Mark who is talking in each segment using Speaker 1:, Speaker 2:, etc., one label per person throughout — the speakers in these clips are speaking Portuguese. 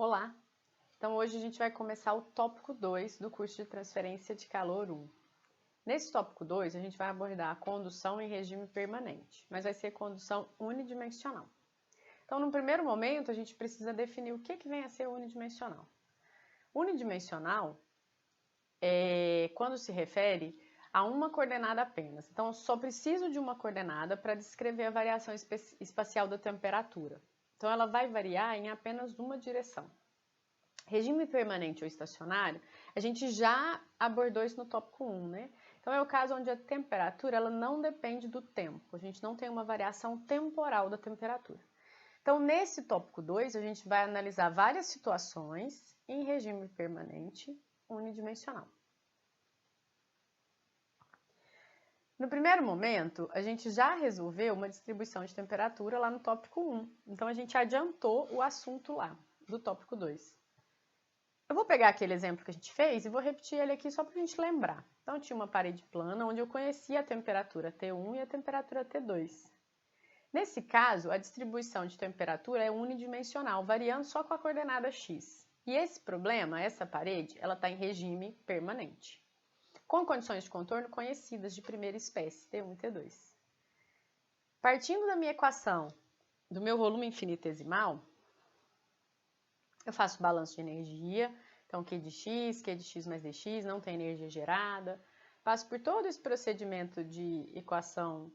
Speaker 1: Olá! Então hoje a gente vai começar o tópico 2 do curso de transferência de calor 1. Nesse tópico 2 a gente vai abordar a condução em regime permanente, mas vai ser condução unidimensional. Então no primeiro momento a gente precisa definir o que vem a ser unidimensional. Unidimensional é quando se refere a uma coordenada apenas. Então eu só preciso de uma coordenada para descrever a variação espacial da temperatura. Então ela vai variar em apenas uma direção. Regime permanente ou estacionário, a gente já abordou isso no tópico 1, né? Então é o caso onde a temperatura ela não depende do tempo, a gente não tem uma variação temporal da temperatura. Então nesse tópico 2 a gente vai analisar várias situações em regime permanente unidimensional. No primeiro momento, a gente já resolveu uma distribuição de temperatura lá no tópico 1, então a gente adiantou o assunto lá do tópico 2. Eu vou pegar aquele exemplo que a gente fez e vou repetir ele aqui só para a gente lembrar. Então, eu tinha uma parede plana onde eu conhecia a temperatura T1 e a temperatura T2. Nesse caso, a distribuição de temperatura é unidimensional, variando só com a coordenada x. E esse problema, essa parede, ela está em regime permanente, com condições de contorno conhecidas de primeira espécie, T1 e T2. Partindo da minha equação do meu volume infinitesimal, eu faço balanço de energia, então Q de x mais dx, não tem energia gerada. Passo por todo esse procedimento de equação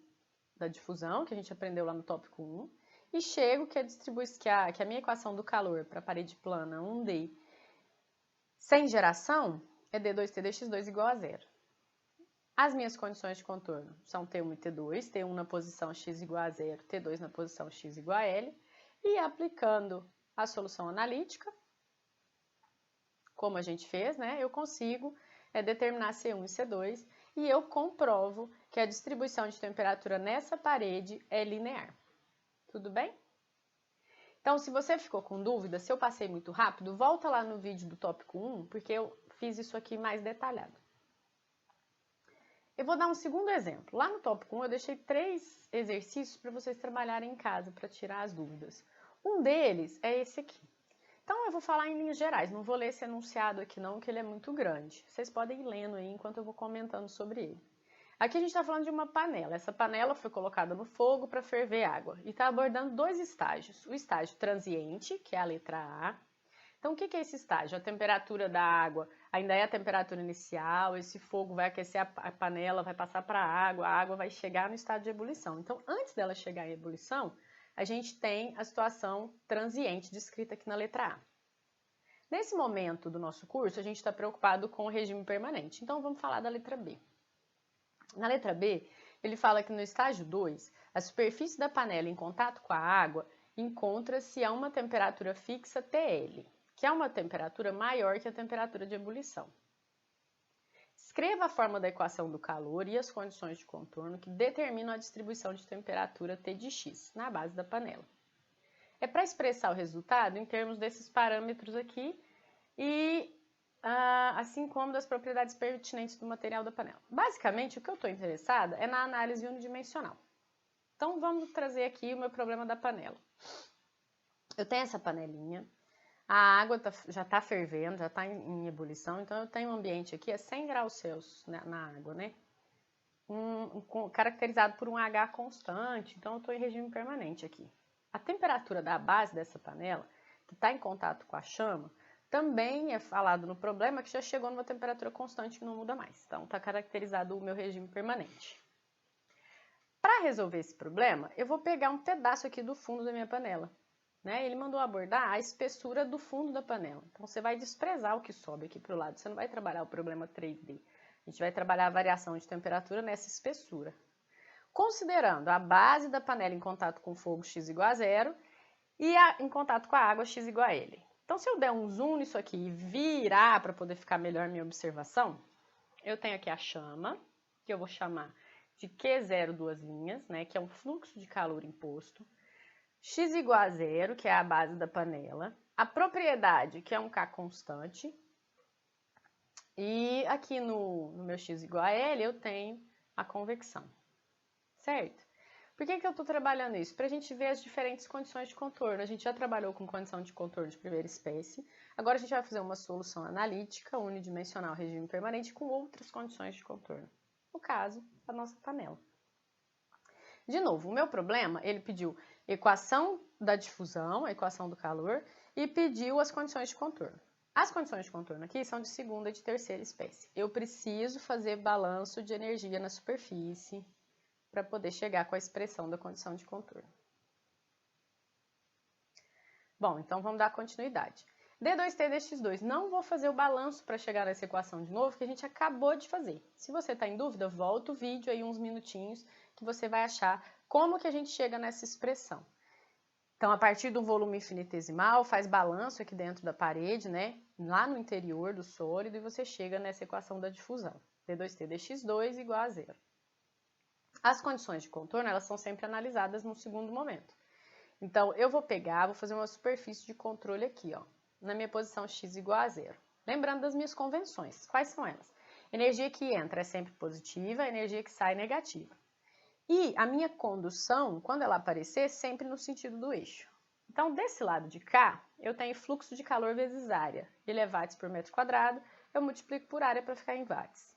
Speaker 1: da difusão, que a gente aprendeu lá no tópico 1, e chego que a minha equação do calor para a parede plana 1D sem geração é d2t dx2 igual a zero. As minhas condições de contorno são T1 e T2, T1 na posição x igual a zero, T2 na posição x igual a L, e aplicando a solução analítica, como a gente fez, né, eu consigo determinar C1 e C2 e eu comprovo que a distribuição de temperatura nessa parede é linear. Tudo bem? Então, se você ficou com dúvida, se eu passei muito rápido, volta lá no vídeo do tópico 1, porque eu fiz isso aqui mais detalhado. Eu vou dar um segundo exemplo. Lá no tópico 1 eu deixei 3 exercícios para vocês trabalharem em casa, para tirar as dúvidas. Um deles é esse aqui. Então eu vou falar em linhas gerais, não vou ler esse enunciado aqui não, que ele é muito grande. Vocês podem ir lendo aí enquanto eu vou comentando sobre ele. Aqui a gente está falando de uma panela. Essa panela foi colocada no fogo para ferver água e está abordando 2 estágios. O estágio transiente, que é a letra A. Então o que é esse estágio? A temperatura da água ainda é a temperatura inicial, esse fogo vai aquecer a panela, vai passar para a água vai chegar no estado de ebulição. Então antes dela chegar em ebulição, a gente tem a situação transiente descrita aqui na letra A. Nesse momento do nosso curso, a gente está preocupado com o regime permanente. Então, vamos falar da letra B. Na letra B, ele fala que no estágio 2, a superfície da panela em contato com a água encontra-se a uma temperatura fixa TL, que é uma temperatura maior que a temperatura de ebulição. Escreva a forma da equação do calor e as condições de contorno que determinam a distribuição de temperatura T de x na base da panela. É para expressar o resultado em termos desses parâmetros aqui e assim como das propriedades pertinentes do material da panela. Basicamente, o que eu estou interessada é na análise unidimensional. Então, vamos trazer aqui o meu problema da panela. Eu tenho essa panelinha. A água já está fervendo, já está em ebulição, então eu tenho um ambiente aqui a 100 graus Celsius na água, né? Caracterizado por um H constante, então eu estou em regime permanente aqui. A temperatura da base dessa panela, que está em contato com a chama, também é falado no problema que já chegou numa temperatura constante que não muda mais. Então está caracterizado o meu regime permanente. Para resolver esse problema, eu vou pegar um pedaço aqui do fundo da minha panela. Ele mandou abordar a espessura do fundo da panela. Então, você vai desprezar o que sobe aqui para o lado. Você não vai trabalhar o problema 3D. A gente vai trabalhar a variação de temperatura nessa espessura. Considerando a base da panela em contato com o fogo x igual a zero e em contato com a água x igual a L. Então, se eu der um zoom nisso aqui e virar para poder ficar melhor a minha observação, eu tenho aqui a chama, que eu vou chamar de Q0 duas linhas, que é um fluxo de calor imposto. X igual a zero, que é a base da panela. A propriedade, que é um K constante. E aqui no meu X igual a L, eu tenho a convecção. Certo? Por que eu estou trabalhando isso? Para a gente ver as diferentes condições de contorno. A gente já trabalhou com condição de contorno de primeira espécie. Agora a gente vai fazer uma solução analítica, unidimensional, regime permanente, com outras condições de contorno. No caso, a nossa panela. De novo, o meu problema, ele pediu equação da difusão, a equação do calor, e pediu as condições de contorno. As condições de contorno aqui são de segunda e de terceira espécie. Eu preciso fazer balanço de energia na superfície para poder chegar com a expressão da condição de contorno. Bom, então vamos dar continuidade. D2T dx2. Não vou fazer o balanço para chegar nessa equação de novo, que a gente acabou de fazer. Se você está em dúvida, volta o vídeo aí uns minutinhos, que você vai achar como que a gente chega nessa expressão. Então, a partir do volume infinitesimal, faz balanço aqui dentro da parede, né? Lá no interior do sólido, e você chega nessa equação da difusão. D2T dx2 igual a zero. As condições de contorno, elas são sempre analisadas no segundo momento. Então, eu vou fazer uma superfície de controle aqui, ó, na minha posição x igual a zero. Lembrando das minhas convenções. Quais são elas? Energia que entra é sempre positiva, energia que sai é negativa. E a minha condução, quando ela aparecer, sempre no sentido do eixo. Então, desse lado de cá, eu tenho fluxo de calor vezes área. Ele é watts por metro quadrado, eu multiplico por área para ficar em watts.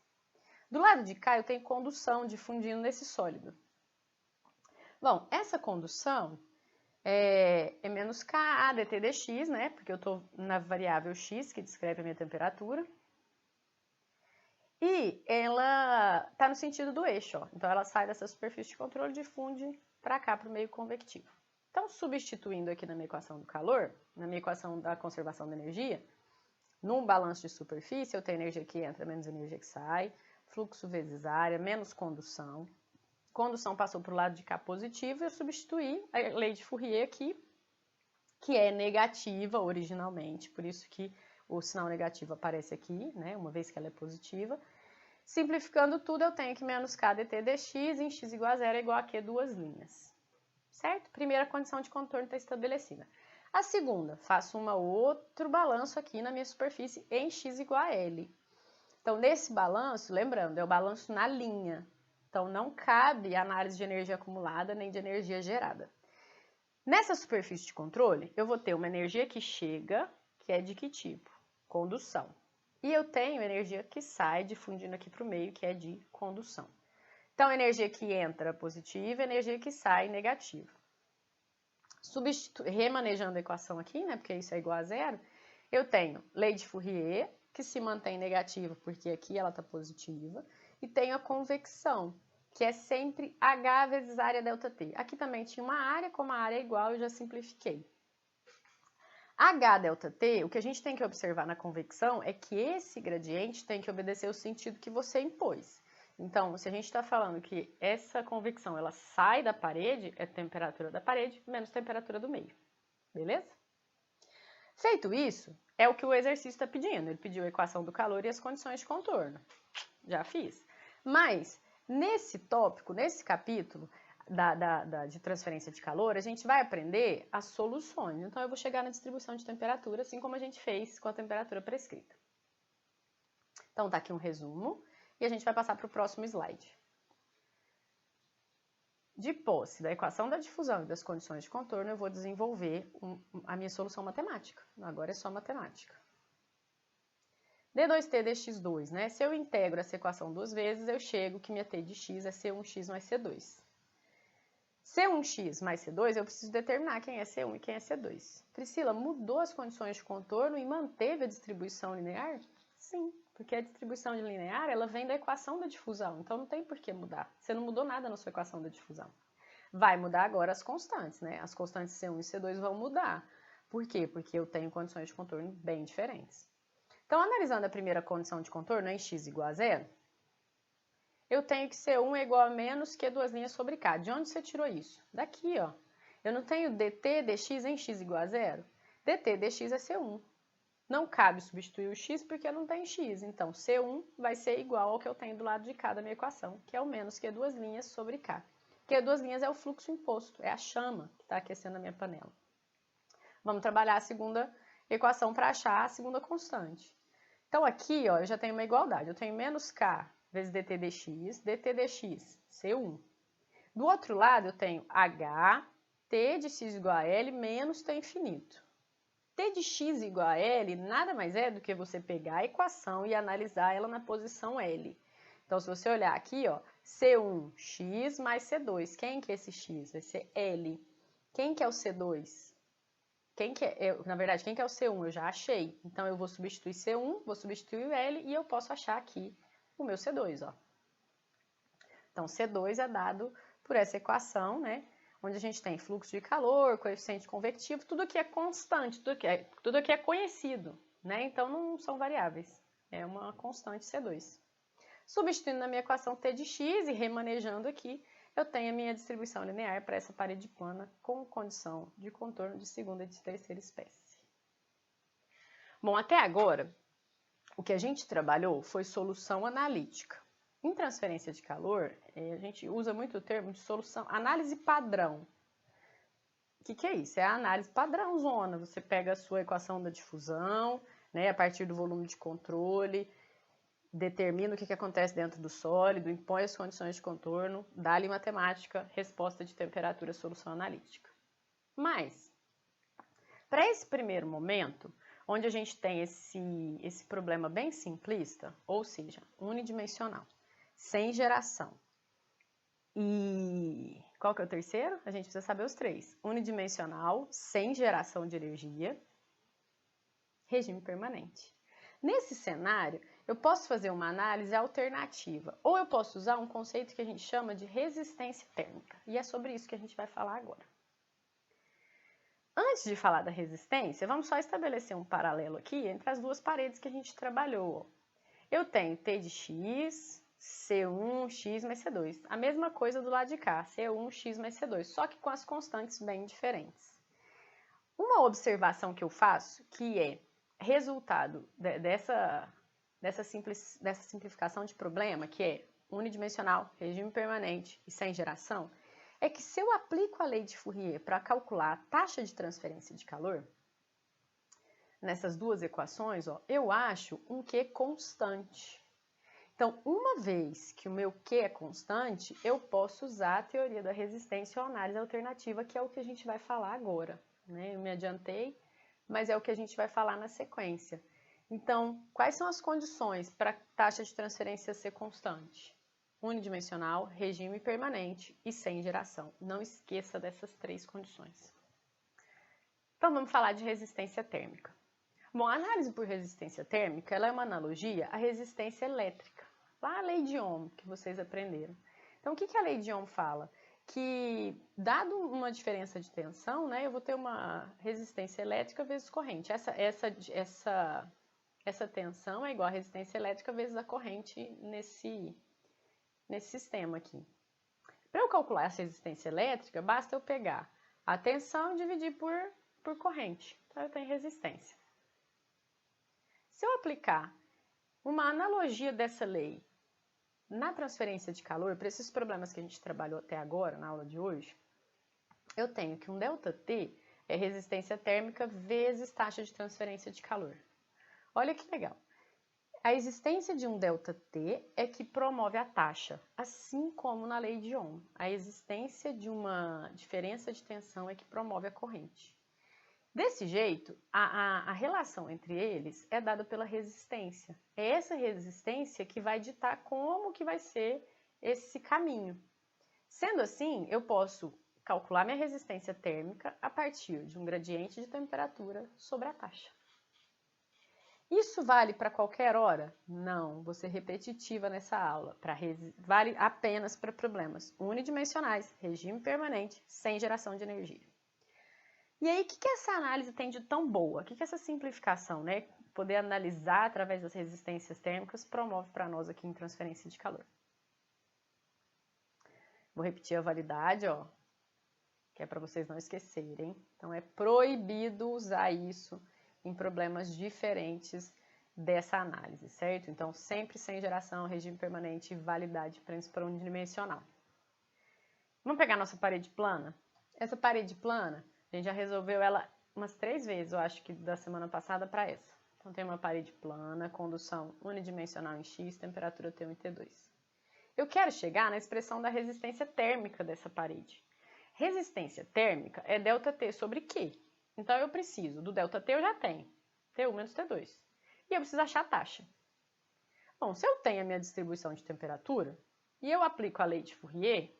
Speaker 1: Do lado de cá, eu tenho condução difundindo nesse sólido. Bom, essa condução é menos Ka dt dx, né? Porque eu estou na variável x, que descreve a minha temperatura. E ela está no sentido do eixo, ó. Então ela sai dessa superfície de controle e difunde para cá, para o meio convectivo. Então, substituindo aqui na minha equação do calor, na minha equação da conservação da energia, num balanço de superfície, eu tenho energia que entra menos energia que sai, fluxo vezes área, menos condução. Condução passou para o lado de cá positivo, eu substituí a lei de Fourier aqui, que é negativa originalmente, por isso que o sinal negativo aparece aqui, né, uma vez que ela é positiva. Simplificando tudo, eu tenho que menos K dt dx em x igual a zero é igual a Q, duas linhas. Certo? Primeira condição de contorno está estabelecida. A segunda, faço um outro balanço aqui na minha superfície em x igual a L. Então, nesse balanço, lembrando, é o balanço na linha. Então, não cabe análise de energia acumulada nem de energia gerada. Nessa superfície de controle, eu vou ter uma energia que chega, que é de que tipo? Condução. E eu tenho energia que sai, difundindo aqui para o meio, que é de condução. Então, energia que entra positiva, energia que sai negativa. Remanejando a equação aqui, né, porque isso é igual a zero, eu tenho lei de Fourier, que se mantém negativa, porque aqui ela está positiva, e tenho a convecção, que é sempre H vezes área ΔT. Aqui também tinha uma área, como a área é igual, eu já simplifiquei. H ΔT, o que a gente tem que observar na convecção é que esse gradiente tem que obedecer o sentido que você impôs. Então, se a gente está falando que essa convecção ela sai da parede, é temperatura da parede menos temperatura do meio. Beleza? Feito isso, é o que o exercício está pedindo. Ele pediu a equação do calor e as condições de contorno. Já fiz. Mas, nesse tópico, nesse capítulo de transferência de calor, a gente vai aprender as soluções. Então, eu vou chegar na distribuição de temperatura, assim como a gente fez com a temperatura prescrita. Então, tá aqui um resumo. E a gente vai passar para o próximo slide. De posse da equação da difusão e das condições de contorno, eu vou desenvolver a minha solução matemática. Agora é só matemática. D2T dx2, né? Se eu integro essa equação duas vezes, eu chego que minha T de x é C1x mais C2. C1x mais C2, eu preciso determinar quem é C1 e quem é C2. Priscila, mudou as condições de contorno e manteve a distribuição linear? Sim. Porque a distribuição linear, ela vem da equação da difusão, então não tem por que mudar. Você não mudou nada na sua equação da difusão. Vai mudar agora as constantes, né? As constantes C1 e C2 vão mudar. Por quê? Porque eu tenho condições de contorno bem diferentes. Então, analisando a primeira condição de contorno em x igual a zero, eu tenho que C1 é igual a menos que duas linhas sobre K. De onde você tirou isso? Daqui, ó. Eu não tenho dt dx em x igual a zero? dt dx é C1. Não cabe substituir o x porque não tem x, então C1 vai ser igual ao que eu tenho do lado de cá da minha equação, que é o menos que duas linhas sobre K. Que duas linhas é o fluxo imposto, é a chama que está aquecendo a minha panela. Vamos trabalhar a segunda equação para achar a segunda constante. Então aqui, ó, eu já tenho uma igualdade, eu tenho menos K vezes dt dx, dt dx, C1. Do outro lado, eu tenho H, T de x igual a L menos T infinito. T de x igual a L nada mais é do que você pegar a equação e analisar ela na posição L. Então, se você olhar aqui, ó, C1x mais C2. Quem que é esse x? Vai ser L. Quem que é o C2? Na verdade, quem que é o C1? Eu já achei. Então, eu vou substituir C1, vou substituir o L e eu posso achar aqui o meu C2, ó. Então, C2 é dado por essa equação, né? Onde a gente tem fluxo de calor, coeficiente convectivo, tudo aqui é constante, tudo aqui é conhecido, né? Então, não são variáveis. É uma constante C2. Substituindo na minha equação T de x e remanejando aqui, eu tenho a minha distribuição linear para essa parede plana com condição de contorno de segunda e de terceira espécie. Bom, até agora, o que a gente trabalhou foi solução analítica. Em transferência de calor, a gente usa muito o termo de solução, análise padrão. O que é isso? É a análise padrãozona. Você pega a sua equação da difusão, né, a partir do volume de controle, determina o que acontece dentro do sólido, impõe as condições de contorno, dá-lhe matemática, resposta de temperatura, solução analítica. Mas, para esse primeiro momento, onde a gente tem esse problema bem simplista, ou seja, unidimensional, sem geração. E qual que é o terceiro? A gente precisa saber os três. Unidimensional, sem geração de energia, regime permanente. Nesse cenário, eu posso fazer uma análise alternativa, ou eu posso usar um conceito que a gente chama de resistência térmica. E é sobre isso que a gente vai falar agora. Antes de falar da resistência, vamos só estabelecer um paralelo aqui entre as duas paredes que a gente trabalhou. Eu tenho T de x, C1, x mais C2. A mesma coisa do lado de cá, C1, x mais C2, só que com as constantes bem diferentes. Uma observação que eu faço, que é resultado dessa simplificação de problema, que é unidimensional, regime permanente e sem geração, é que se eu aplico a lei de Fourier para calcular a taxa de transferência de calor, nessas duas equações, ó, eu acho um Q constante. Então, uma vez que o meu Q é constante, eu posso usar a teoria da resistência ou análise alternativa, que é o que a gente vai falar agora, né? Eu me adiantei, mas é o que a gente vai falar na sequência. Então, quais são as condições para a taxa de transferência ser constante? Unidimensional, regime permanente e sem geração. Não esqueça dessas três condições. Então, vamos falar de resistência térmica. Bom, a análise por resistência térmica ela é uma analogia à resistência elétrica. Lá a lei de Ohm, que vocês aprenderam. Então, o que a lei de Ohm fala? Que, dado uma diferença de tensão, né, eu vou ter uma resistência elétrica vezes corrente. Essa tensão é igual a resistência elétrica vezes a corrente nesse sistema aqui. Para eu calcular essa resistência elétrica, basta eu pegar a tensão e dividir por corrente. Então, eu tenho resistência. Se eu aplicar uma analogia dessa lei na transferência de calor, para esses problemas que a gente trabalhou até agora, na aula de hoje, eu tenho que um ΔT é resistência térmica vezes taxa de transferência de calor. Olha que legal. A existência de um ΔT é que promove a taxa, assim como na lei de Ohm. A existência de uma diferença de tensão é que promove a corrente. Desse jeito, a relação entre eles é dada pela resistência. É essa resistência que vai ditar como que vai ser esse caminho. Sendo assim, eu posso calcular minha resistência térmica a partir de um gradiente de temperatura sobre a taxa. Isso vale para qualquer hora? Não, vou ser repetitiva nessa aula. Vale apenas para problemas unidimensionais, regime permanente, sem geração de energia. E aí, o que essa análise tem de tão boa? O que essa simplificação, né? Poder analisar através das resistências térmicas promove para nós aqui em transferência de calor. Vou repetir a validade, ó, que é para vocês não esquecerem. Então, é proibido usar isso em problemas diferentes dessa análise, certo? Então, sempre sem geração, regime permanente e validade para unidimensional. Vamos pegar nossa parede plana? Essa parede plana, a gente já resolveu ela umas 3 vezes, eu acho que da semana passada para essa. Então, tem uma parede plana, condução unidimensional em X, temperatura T1 e T2. eu quero chegar na expressão da resistência térmica dessa parede. Resistência térmica é ΔT sobre Q. Então, eu preciso do ΔT, eu já tenho. T1 menos T2. E eu preciso achar a taxa. Bom, se eu tenho a minha distribuição de temperatura e eu aplico a lei de Fourier,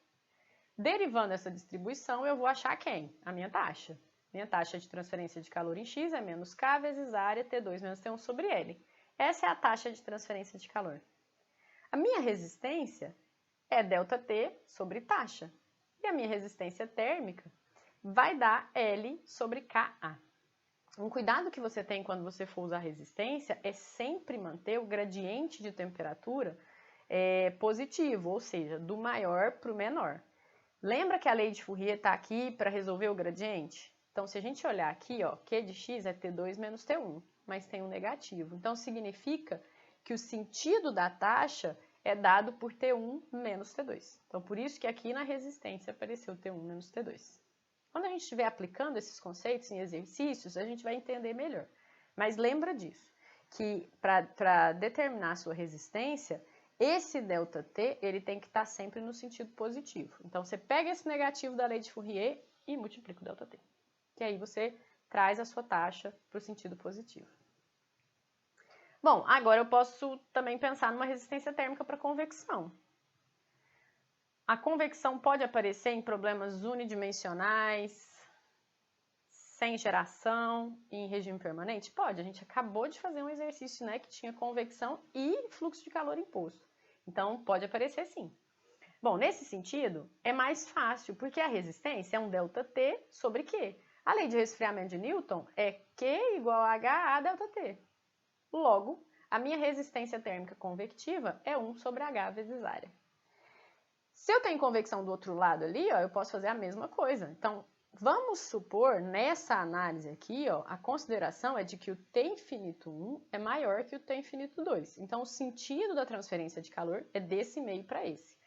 Speaker 1: derivando essa distribuição, eu vou achar quem? A minha taxa. Minha taxa de transferência de calor em X é menos K vezes área T2 menos T1 sobre L. Essa é a taxa de transferência de calor. A minha resistência é ΔT sobre taxa. E a minha resistência térmica vai dar L sobre Ka. Um cuidado que você tem quando você for usar resistência é sempre manter o gradiente de temperatura positivo, ou seja, do maior para o menor. Lembra que a lei de Fourier está aqui para resolver o gradiente? Então, se a gente olhar aqui, ó, Q de x é T2 menos T1, mas tem um negativo. Então, significa que o sentido da taxa é dado por T1 menos T2. Então, por isso que aqui na resistência apareceu T1 menos T2. Quando a gente estiver aplicando esses conceitos em exercícios, a gente vai entender melhor. Mas lembra disso, que para determinar a sua resistência, esse ΔT ele tem que estar sempre no sentido positivo. Então, você pega esse negativo da lei de Fourier e multiplica o ΔT. Que aí você traz a sua taxa para o sentido positivo. Bom, agora eu posso também pensar numa resistência térmica para convecção. A convecção pode aparecer em problemas unidimensionais, sem geração, em regime permanente? Pode, a gente acabou de fazer um exercício, né, que tinha convecção e fluxo de calor imposto. Então, pode aparecer sim. Bom, nesse sentido, é mais fácil, porque a resistência é um ΔT sobre Q. A lei de resfriamento de Newton é Q igual a HA ΔT. Logo, a minha resistência térmica convectiva é 1 sobre H vezes área. Se eu tenho convecção do outro lado ali, ó, eu posso fazer a mesma coisa. Então, vamos supor, nessa análise aqui, ó, a consideração é de que o T infinito 1 é maior que o T infinito 2. Então, o sentido da transferência de calor é desse meio para esse.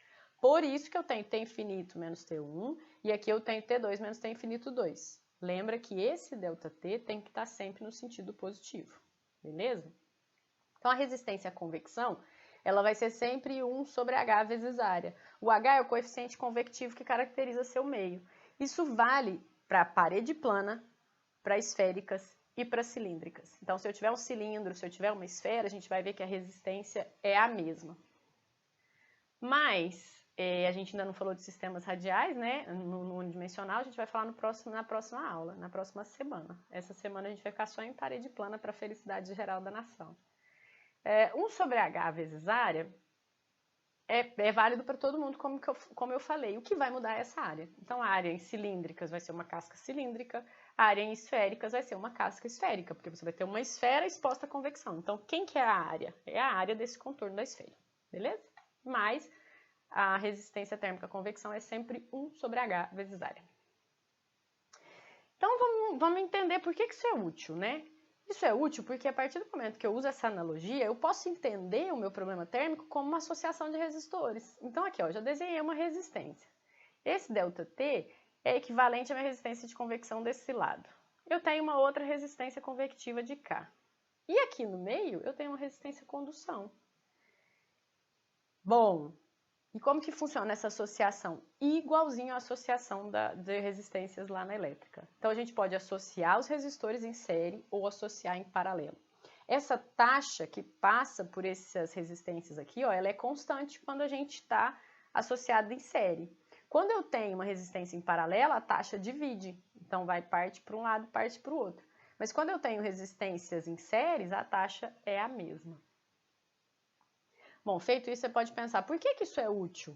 Speaker 1: Por isso que eu tenho T infinito menos T1 e aqui eu tenho T2 menos T infinito 2. Lembra que esse ΔT tem que estar sempre no sentido positivo, beleza? Então, a resistência à convecção, ela vai ser sempre 1 sobre H vezes área. O H é o coeficiente convectivo que caracteriza seu meio. Isso vale para parede plana, para esféricas e para cilíndricas. Então, se eu tiver um cilindro, se eu tiver uma esfera, a gente vai ver que a resistência é a mesma. Mas, a gente ainda não falou de sistemas radiais, né? No unidimensional, a gente vai falar na próxima aula, na próxima semana. Essa semana a gente vai ficar só em parede plana para a felicidade geral da nação. 1 sobre H vezes área é válido para todo mundo, como eu falei. O que vai mudar é essa área. Então, a área em cilíndricas vai ser uma casca cilíndrica, a área em esféricas vai ser uma casca esférica, porque você vai ter uma esfera exposta à convecção. Então, quem que é a área? É a área desse contorno da esfera, beleza? Mas a resistência térmica à convecção é sempre 1 sobre H vezes área. Então, vamos entender por que isso é útil, né? Isso é útil porque a partir do momento que eu uso essa analogia, eu posso entender o meu problema térmico como uma associação de resistores. Então, aqui, ó, eu já desenhei uma resistência. Esse ΔT é equivalente à minha resistência de convecção desse lado. Eu tenho uma outra resistência convectiva de K. E aqui no meio, eu tenho uma resistência condução. Bom, e como que funciona essa associação? Igualzinho à associação de resistências lá na elétrica. Então, a gente pode associar os resistores em série ou associar em paralelo. Essa taxa que passa por essas resistências aqui, ó, ela é constante quando a gente está associado em série. Quando eu tenho uma resistência em paralelo, a taxa divide. Então, vai parte para um lado, parte para o outro. Mas quando eu tenho resistências em séries, a taxa é a mesma. Bom, feito isso, você pode pensar, por que isso é útil?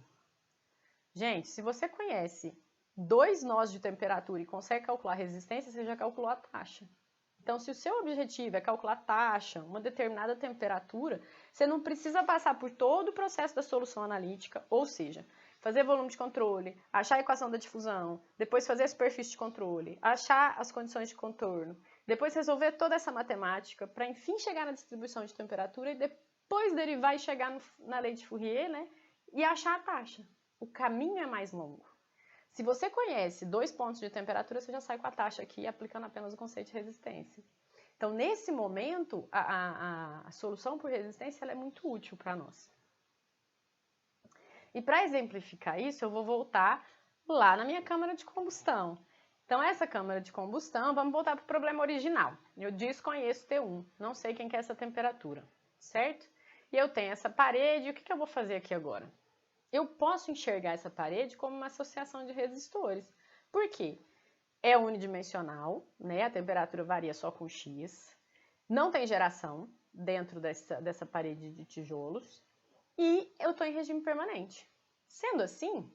Speaker 1: Gente, se você conhece 2 nós de temperatura e consegue calcular a resistência, você já calculou a taxa. Então, se o seu objetivo é calcular a taxa, uma determinada temperatura, você não precisa passar por todo o processo da solução analítica, ou seja, fazer volume de controle, achar a equação da difusão, depois fazer a superfície de controle, achar as condições de contorno, depois resolver toda essa matemática para, enfim, chegar na distribuição de temperatura e depois derivar e chegar na lei de Fourier, né, e achar a taxa. O caminho é mais longo. Se você conhece 2 pontos de temperatura, você já sai com a taxa aqui, aplicando apenas o conceito de resistência. Então, nesse momento, a solução por resistência ela é muito útil para nós. E para exemplificar isso, eu vou voltar lá na minha câmara de combustão. Então, essa câmara de combustão, vamos voltar para o problema original. Eu desconheço T1, não sei quem que é essa temperatura, certo? E eu tenho essa parede, e o que eu vou fazer aqui agora? Eu posso enxergar essa parede como uma associação de resistores. Por quê? É unidimensional, né? A temperatura varia só com X. Não tem geração dentro dessa parede de tijolos. E eu estou em regime permanente. Sendo assim,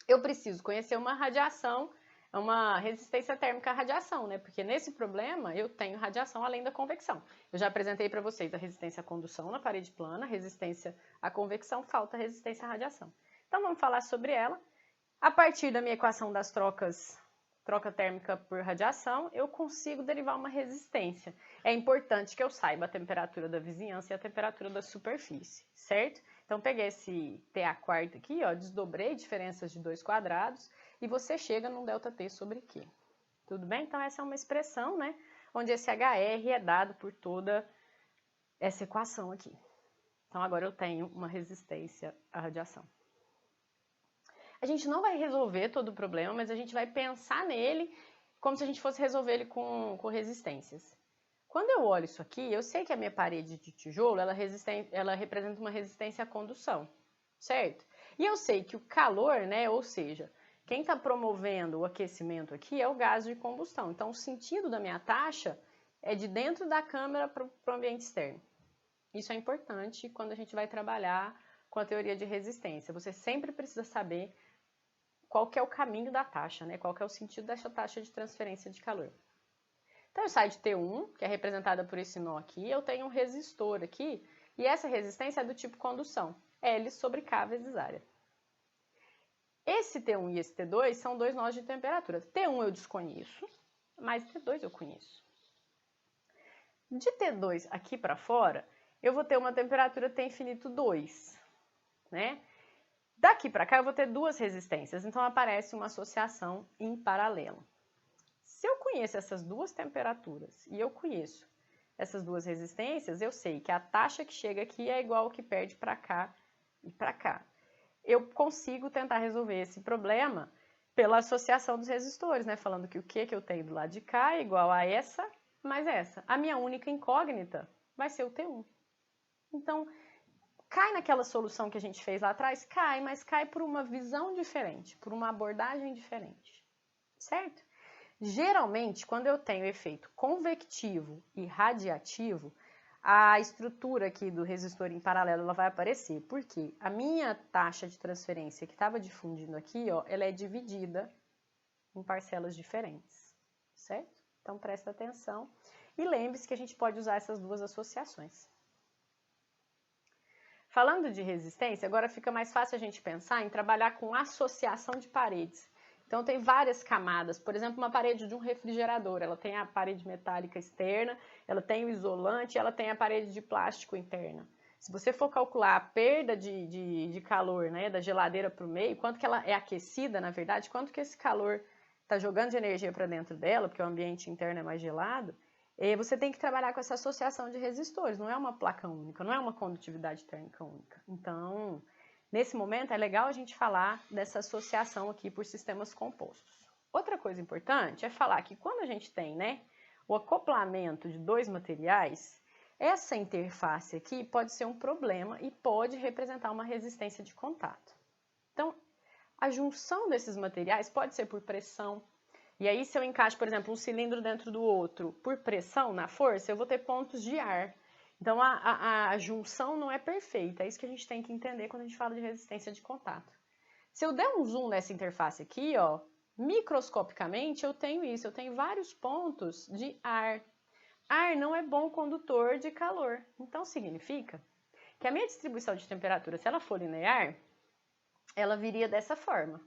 Speaker 1: eu preciso conhecer uma radiação, uma resistência térmica à radiação, né? Porque nesse problema eu tenho radiação além da convecção. Eu já apresentei para vocês a resistência à condução na parede plana, resistência à convecção, falta resistência à radiação. Então vamos falar sobre ela. A partir da minha equação das troca térmica por radiação, eu consigo derivar uma resistência. É importante que eu saiba a temperatura da vizinhança e a temperatura da superfície, certo? Então, peguei esse TA quarto aqui, ó, desdobrei diferenças de 2 quadrados e você chega num ΔT sobre Q. Tudo bem? Então, essa é uma expressão, né, onde esse HR é dado por toda essa equação aqui. Então, agora eu tenho uma resistência à radiação. A gente não vai resolver todo o problema, mas a gente vai pensar nele como se a gente fosse resolver ele com resistências. Quando eu olho isso aqui, eu sei que a minha parede de tijolo, ela representa uma resistência à condução, certo? E eu sei que o calor, né, ou seja, quem está promovendo o aquecimento aqui é o gás de combustão. Então, o sentido da minha taxa é de dentro da câmara para o ambiente externo. Isso é importante quando a gente vai trabalhar com a teoria de resistência. Você sempre precisa saber qual que é o caminho da taxa, né? Qual que é o sentido dessa taxa de transferência de calor. Então, eu saio de T1, que é representada por esse nó aqui, eu tenho um resistor aqui, e essa resistência é do tipo condução, L sobre K vezes área. Esse T1 e esse T2 são dois nós de temperatura. T1 eu desconheço, mas T2 eu conheço. De T2 aqui para fora, eu vou ter uma temperatura T infinito 2, né? Daqui para cá eu vou ter duas resistências, então aparece uma associação em paralelo. Se eu conheço essas duas temperaturas e eu conheço essas duas resistências, eu sei que a taxa que chega aqui é igual ao que perde para cá e para cá. Eu consigo tentar resolver esse problema pela associação dos resistores, né? Falando que o que eu tenho do lado de cá é igual a essa mais essa. A minha única incógnita vai ser o T1. Então, cai naquela solução que a gente fez lá atrás? Cai, mas cai por uma visão diferente, por uma abordagem diferente, certo? Geralmente, quando eu tenho efeito convectivo e radiativo, a estrutura aqui do resistor em paralelo ela vai aparecer, porque a minha taxa de transferência que estava difundindo aqui, ó, ela é dividida em parcelas diferentes, certo? Então, presta atenção e lembre-se que a gente pode usar essas duas associações. Falando de resistência, agora fica mais fácil a gente pensar em trabalhar com associação de paredes. Então, tem várias camadas. Por exemplo, uma parede de um refrigerador. Ela tem a parede metálica externa, ela tem o isolante e ela tem a parede de plástico interna. Se você for calcular a perda de calor, né, da geladeira para o meio, quanto que ela é aquecida, na verdade, quanto que esse calor está jogando de energia para dentro dela, porque o ambiente interno é mais gelado, você tem que trabalhar com essa associação de resistores. Não é uma placa única, não é uma condutividade térmica única. Então, nesse momento, é legal a gente falar dessa associação aqui por sistemas compostos. Outra coisa importante é falar que quando a gente tem, né, o acoplamento de dois materiais, essa interface aqui pode ser um problema e pode representar uma resistência de contato. Então, a junção desses materiais pode ser por pressão. E aí, se eu encaixo, por exemplo, um cilindro dentro do outro por pressão, na força, eu vou ter pontos de ar. Então, a junção não é perfeita. É isso que a gente tem que entender quando a gente fala de resistência de contato. Se eu der um zoom nessa interface aqui, ó, microscopicamente, eu tenho isso. Eu tenho vários pontos de ar. Ar não é bom condutor de calor. Então, significa que a minha distribuição de temperatura, se ela for linear, ela viria dessa forma.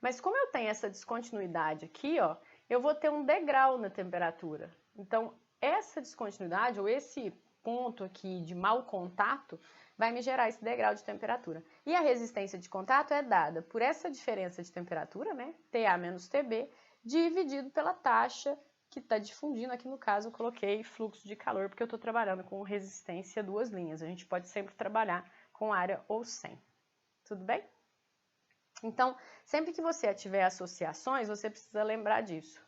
Speaker 1: Mas como eu tenho essa descontinuidade aqui, ó, eu vou ter um degrau na temperatura. Então, essa descontinuidade, ou esse ponto aqui de mau contato, vai me gerar esse degrau de temperatura. E a resistência de contato é dada por essa diferença de temperatura, né, TA menos TB, dividido pela taxa que está difundindo. Aqui no caso eu coloquei fluxo de calor, porque eu estou trabalhando com resistência duas linhas. A gente pode sempre trabalhar com área ou sem. Tudo bem? Então, sempre que você tiver associações, você precisa lembrar disso.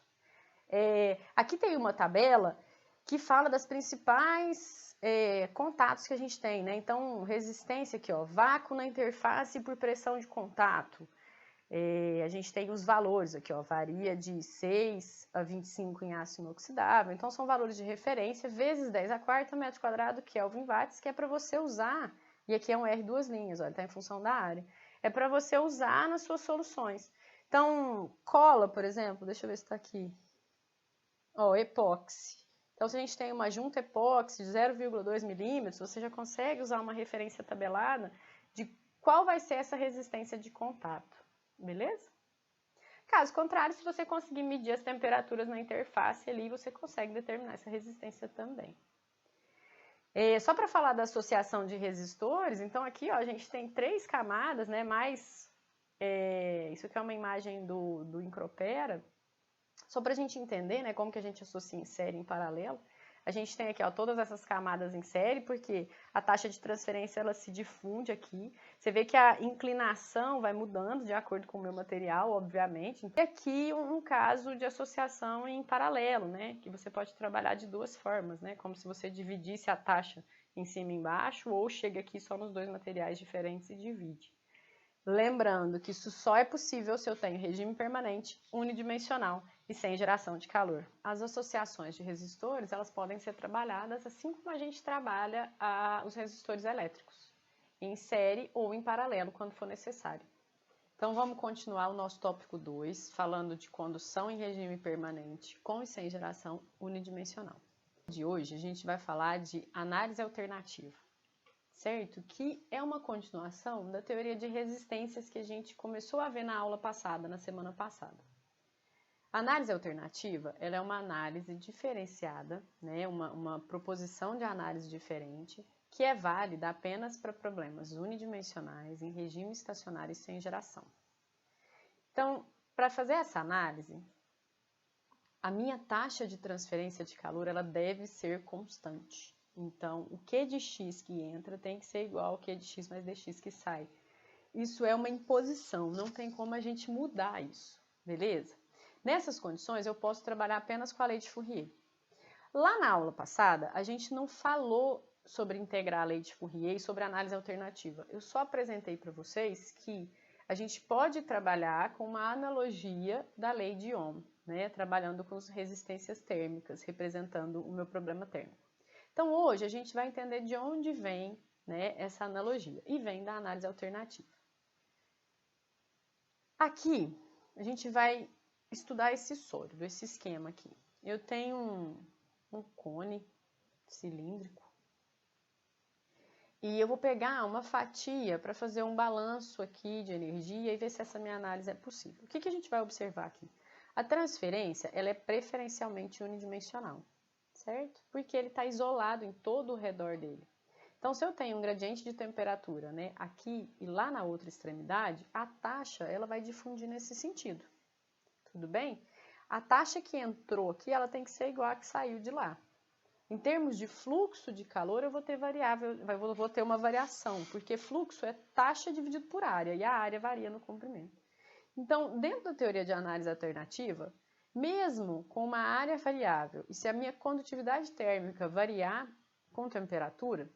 Speaker 1: Aqui tem uma tabela que fala das principais contatos que a gente tem, né? Então, resistência aqui, ó, vácuo na interface por pressão de contato. A gente tem os valores aqui, ó, varia de 6 a 25 em aço inoxidável. Então, são valores de referência, vezes 10 a quarta metro quadrado, Kelvin watts, que é para você usar. E aqui é um R duas linhas, ó, está em função da área. É para você usar nas suas soluções. Então, cola, por exemplo, deixa eu ver se está aqui. Ó, epóxi. Então, se a gente tem uma junta epóxi de 0,2 milímetros, você já consegue usar uma referência tabelada de qual vai ser essa resistência de contato. Beleza? Caso contrário, se você conseguir medir as temperaturas na interface ali, você consegue determinar essa resistência também. Só para falar da associação de resistores, então aqui ó, a gente tem 3 camadas, né, mais... isso aqui é uma imagem do Incropera, só para a gente entender, né, como que a gente associa em série e em paralelo. A gente tem aqui ó, todas essas camadas em série, porque a taxa de transferência ela se difunde aqui. Você vê que a inclinação vai mudando de acordo com o meu material, obviamente. E aqui um caso de associação em paralelo, né? Que você pode trabalhar de duas formas, né? Como se você dividisse a taxa em cima e embaixo, ou chega aqui só nos dois materiais diferentes e divide. Lembrando que isso só é possível se eu tenho regime permanente, unidimensional e sem geração de calor. As associações de resistores, elas podem ser trabalhadas assim como a gente trabalha os resistores elétricos, em série ou em paralelo, quando for necessário. Então, vamos continuar o nosso tópico 2, falando de condução em regime permanente, com e sem geração unidimensional. De hoje, a gente vai falar de análise alternativa. Certo? Que é uma continuação da teoria de resistências que a gente começou a ver na aula passada, na semana passada. A análise alternativa, ela é uma análise diferenciada, né? uma proposição de análise diferente, que é válida apenas para problemas unidimensionais em regime estacionário e sem geração. Então, para fazer essa análise, a minha taxa de transferência de calor ela deve ser constante. Então, o Q de X que entra tem que ser igual ao Q de X mais dx que sai. Isso é uma imposição, não tem como a gente mudar isso, beleza? Nessas condições, eu posso trabalhar apenas com a lei de Fourier. Lá na aula passada, a gente não falou sobre integrar a lei de Fourier e sobre análise alternativa. Eu só apresentei para vocês que a gente pode trabalhar com uma analogia da lei de Ohm, né? Trabalhando com as resistências térmicas, representando o meu problema térmico. Então, hoje, a gente vai entender de onde vem, né, essa analogia, e vem da análise alternativa. Aqui, a gente vai estudar esse sólido, esse esquema aqui. Eu tenho um cone cilíndrico, e eu vou pegar uma fatia para fazer um balanço aqui de energia e ver se essa minha análise é possível. O que a gente vai observar aqui? A transferência, ela é preferencialmente unidimensional. Certo? Porque ele está isolado em todo o redor dele. Então, se eu tenho um gradiente de temperatura, né, aqui e lá na outra extremidade, a taxa ela vai difundir nesse sentido. Tudo bem? A taxa que entrou aqui, ela tem que ser igual a que saiu de lá. Em termos de fluxo de calor, eu vou ter vou ter uma variação, porque fluxo é taxa dividido por área, e a área varia no comprimento. Então, dentro da teoria de análise alternativa, mesmo com uma área variável, e se a minha condutividade térmica variar com temperatura,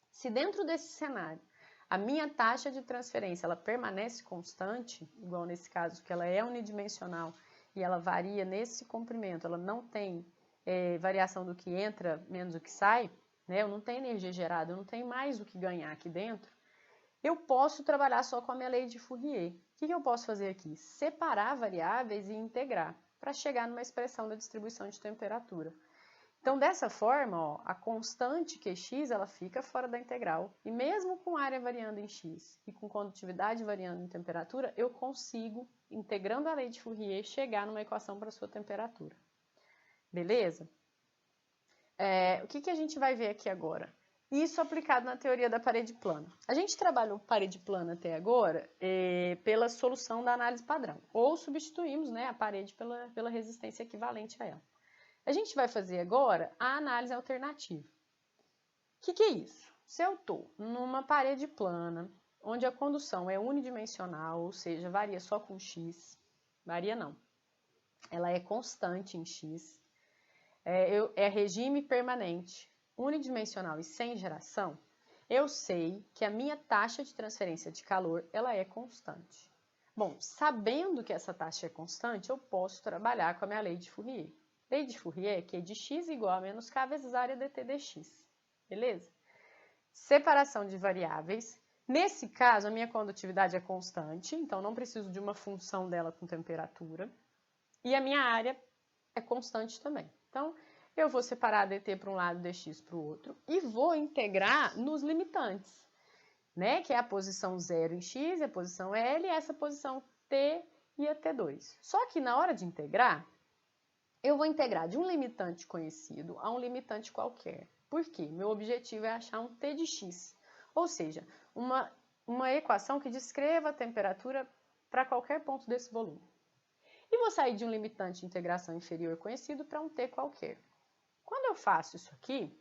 Speaker 1: se dentro desse cenário a minha taxa de transferência ela permanece constante, igual nesse caso que ela é unidimensional e ela varia nesse comprimento, ela não tem variação do que entra menos do que sai, né? Eu não tenho energia gerada, eu não tenho mais o que ganhar aqui dentro, eu posso trabalhar só com a minha lei de Fourier. O que eu posso fazer aqui? Separar variáveis e integrar, para chegar numa expressão da distribuição de temperatura. Então, dessa forma, ó, a constante QX ela fica fora da integral. E mesmo com área variando em X e com condutividade variando em temperatura, eu consigo, integrando a lei de Fourier, chegar numa equação para a sua temperatura. Beleza? O que a gente vai ver aqui agora? Isso aplicado na teoria da parede plana. A gente trabalhou parede plana até agora pela solução da análise padrão, ou substituímos, né, a parede pela resistência equivalente a ela. A gente vai fazer agora a análise alternativa. O que é isso? Se eu estou numa parede plana, onde a condução é unidimensional, ou seja, varia só com x, varia não, ela é constante em x, é regime permanente, unidimensional e sem geração, eu sei que a minha taxa de transferência de calor ela é constante. Bom, sabendo que essa taxa é constante, eu posso trabalhar com a minha lei de Fourier. Lei de Fourier é Q de x igual a menos k vezes área dt dx. Beleza? Separação de variáveis. Nesse caso, a minha condutividade é constante, então não preciso de uma função dela com temperatura. E a minha área é constante também. Então, eu vou separar a dt para um lado e dx para o outro e vou integrar nos limitantes, né? Que é a posição 0 em x, a posição L e essa posição t e a t2. Só que na hora de integrar, eu vou integrar de um limitante conhecido a um limitante qualquer. Por quê? Meu objetivo é achar um t de x, ou seja, uma equação que descreva a temperatura para qualquer ponto desse volume. E vou sair de um limitante de integração inferior conhecido para um t qualquer. Quando eu faço isso aqui,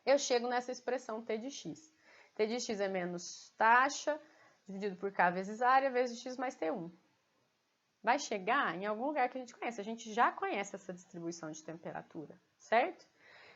Speaker 1: eu chego nessa expressão t de x. T de x é menos taxa, dividido por k vezes área, vezes x mais t1. Vai chegar em algum lugar que a gente conhece. A gente já conhece essa distribuição de temperatura, certo?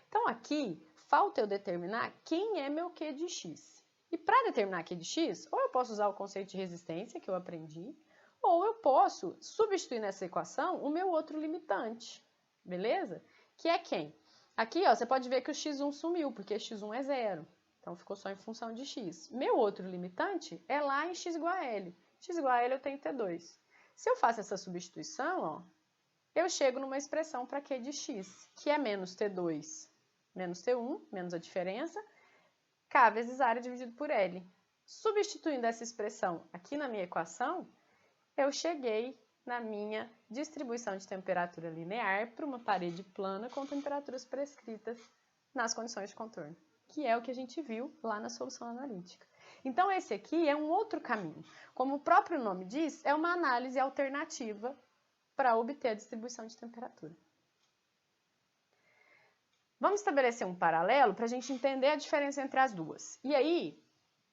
Speaker 1: Então, aqui, falta eu determinar quem é meu Q de x. E para determinar Q de x, ou eu posso usar o conceito de resistência, que eu aprendi, ou eu posso substituir nessa equação o meu outro limitante, beleza? Que é quem? Aqui, ó, você pode ver que o x1 sumiu, porque x1 é 0. Então, ficou só em função de x. Meu outro limitante é lá em x igual a L. X igual a L eu tenho t2. Se eu faço essa substituição, ó, eu chego numa expressão para Q de x, que é menos t2 menos t1, menos a diferença, k vezes área dividido por L. Substituindo essa expressão aqui na minha equação, eu cheguei na minha distribuição de temperatura linear para uma parede plana com temperaturas prescritas nas condições de contorno, que é o que a gente viu lá na solução analítica. Então, esse aqui é um outro caminho. Como o próprio nome diz, é uma análise alternativa para obter a distribuição de temperatura. Vamos estabelecer um paralelo para a gente entender a diferença entre as duas. E aí,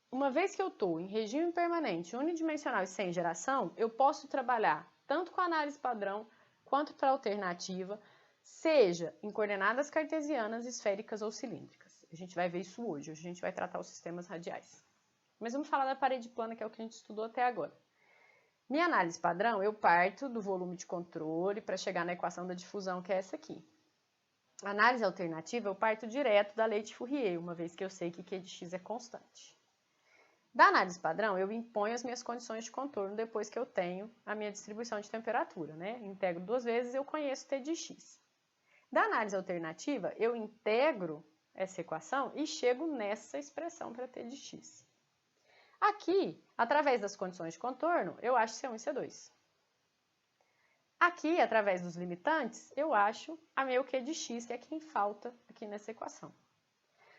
Speaker 1: uma vez que eu estou em regime permanente, unidimensional e sem geração, eu posso trabalhar tanto com a análise padrão quanto para a alternativa, seja em coordenadas cartesianas, esféricas ou cilíndricas. A gente vai ver isso hoje a gente vai tratar os sistemas radiais. Mas vamos falar da parede plana, que é o que a gente estudou até agora. Minha análise padrão, eu parto do volume de controle para chegar na equação da difusão, que é essa aqui. A análise alternativa, eu parto direto da lei de Fourier, uma vez que eu sei que Q de x é constante. Da análise padrão, eu imponho as minhas condições de contorno depois que eu tenho a minha distribuição de temperatura, né? Integro duas vezes, eu conheço T de x. Da análise alternativa, eu integro essa equação e chego nessa expressão para T de x. Aqui, através das condições de contorno, eu acho C1 e C2. Aqui, através dos limitantes, eu acho a meu Q de x, que é quem falta aqui nessa equação.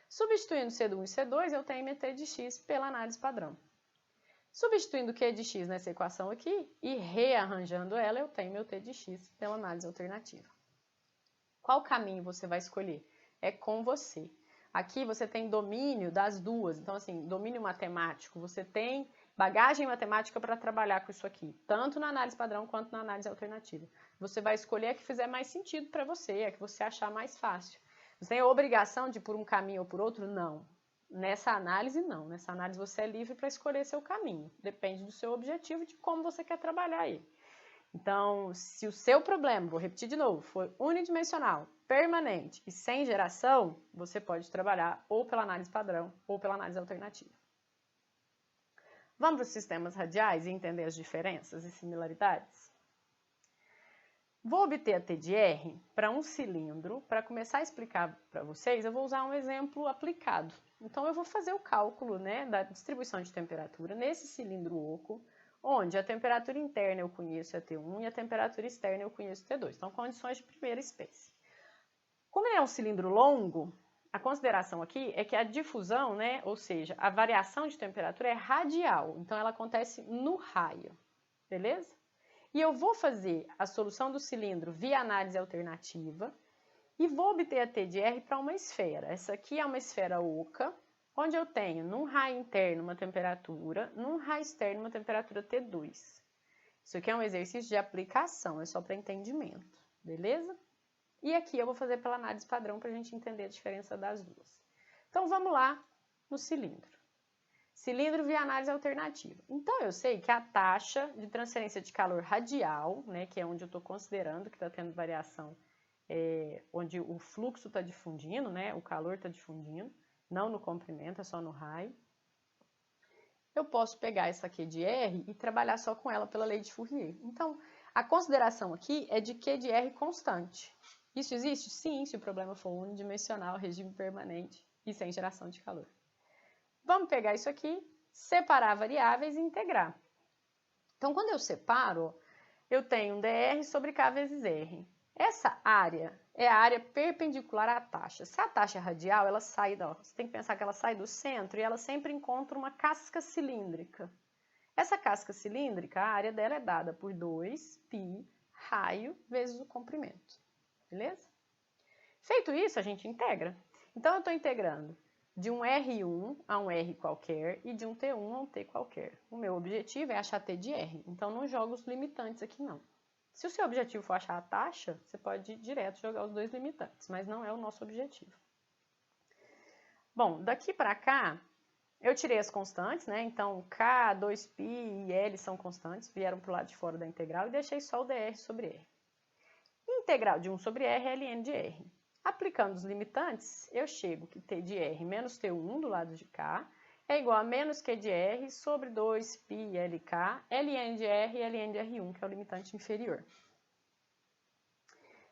Speaker 1: Substituindo C1 e C2, eu tenho meu T de x pela análise padrão. Substituindo o Q de x nessa equação aqui e rearranjando ela, eu tenho meu T de x pela análise alternativa. Qual caminho você vai escolher? É com você. Aqui você tem domínio das duas, então assim, domínio matemático, você tem bagagem matemática para trabalhar com isso aqui, tanto na análise padrão quanto na análise alternativa. Você vai escolher a que fizer mais sentido para você, a que você achar mais fácil. Você tem a obrigação de ir por um caminho ou por outro? Não. Nessa análise, não. Nessa análise você é livre para escolher seu caminho. Depende do seu objetivo e de como você quer trabalhar ele. Então, se o seu problema, vou repetir de novo, for unidimensional, permanente e sem geração, você pode trabalhar ou pela análise padrão ou pela análise alternativa. Vamos para os sistemas radiais e entender as diferenças e similaridades? Vou obter a T de R para um cilindro. Para começar a explicar para vocês, eu vou usar um exemplo aplicado. Então, eu vou fazer o cálculo, né, da distribuição de temperatura nesse cilindro oco, onde a temperatura interna eu conheço a T1 e a temperatura externa eu conheço a T2. Então, condições de primeira espécie. Como ele é um cilindro longo, a consideração aqui é que a difusão, né, ou seja, a variação de temperatura é radial. Então, ela acontece no raio, beleza? E eu vou fazer a solução do cilindro via análise alternativa e vou obter a T de R para uma esfera. Essa aqui é uma esfera oca, onde eu tenho num raio interno uma temperatura, num raio externo uma temperatura T2. Isso aqui é um exercício de aplicação, é só para entendimento, beleza? E aqui eu vou fazer pela análise padrão para a gente entender a diferença das duas. Então vamos lá no cilindro. Cilindro via análise alternativa. Então eu sei que a taxa de transferência de calor radial, né, que é onde eu estou considerando que está tendo variação, onde o fluxo está difundindo, né, o calor está difundindo, não no comprimento, é só no raio. Eu posso pegar essa Q de R e trabalhar só com ela pela lei de Fourier. Então, a consideração aqui é de Q de R constante. Isso existe? Sim, se o problema for unidimensional, regime permanente e sem geração de calor. Vamos pegar isso aqui, separar variáveis e integrar. Então, quando eu separo, eu tenho um dr sobre K vezes R. Essa área é a área perpendicular à taxa. Se a taxa é radial, ela sai, você tem que pensar que ela sai do centro e ela sempre encontra uma casca cilíndrica. Essa casca cilíndrica, a área dela é dada por 2π raio vezes o comprimento. Beleza? Feito isso, a gente integra. Então, eu estou integrando de um R1 a um R qualquer e de um T1 a um T qualquer. O meu objetivo é achar T de R, então não jogo os limitantes aqui não. Se o seu objetivo for achar a taxa, você pode ir direto jogar os dois limitantes, mas não é o nosso objetivo. Bom, daqui para cá, eu tirei as constantes, né? Então, K, 2π e L são constantes, vieram para o lado de fora da integral e deixei só o dr sobre R. Integral de 1 sobre R é ln de R. Aplicando os limitantes, eu chego que T de R menos T1 do lado de cá é igual a menos Q de R sobre 2π LK, ln de R e ln de R1, que é o limitante inferior.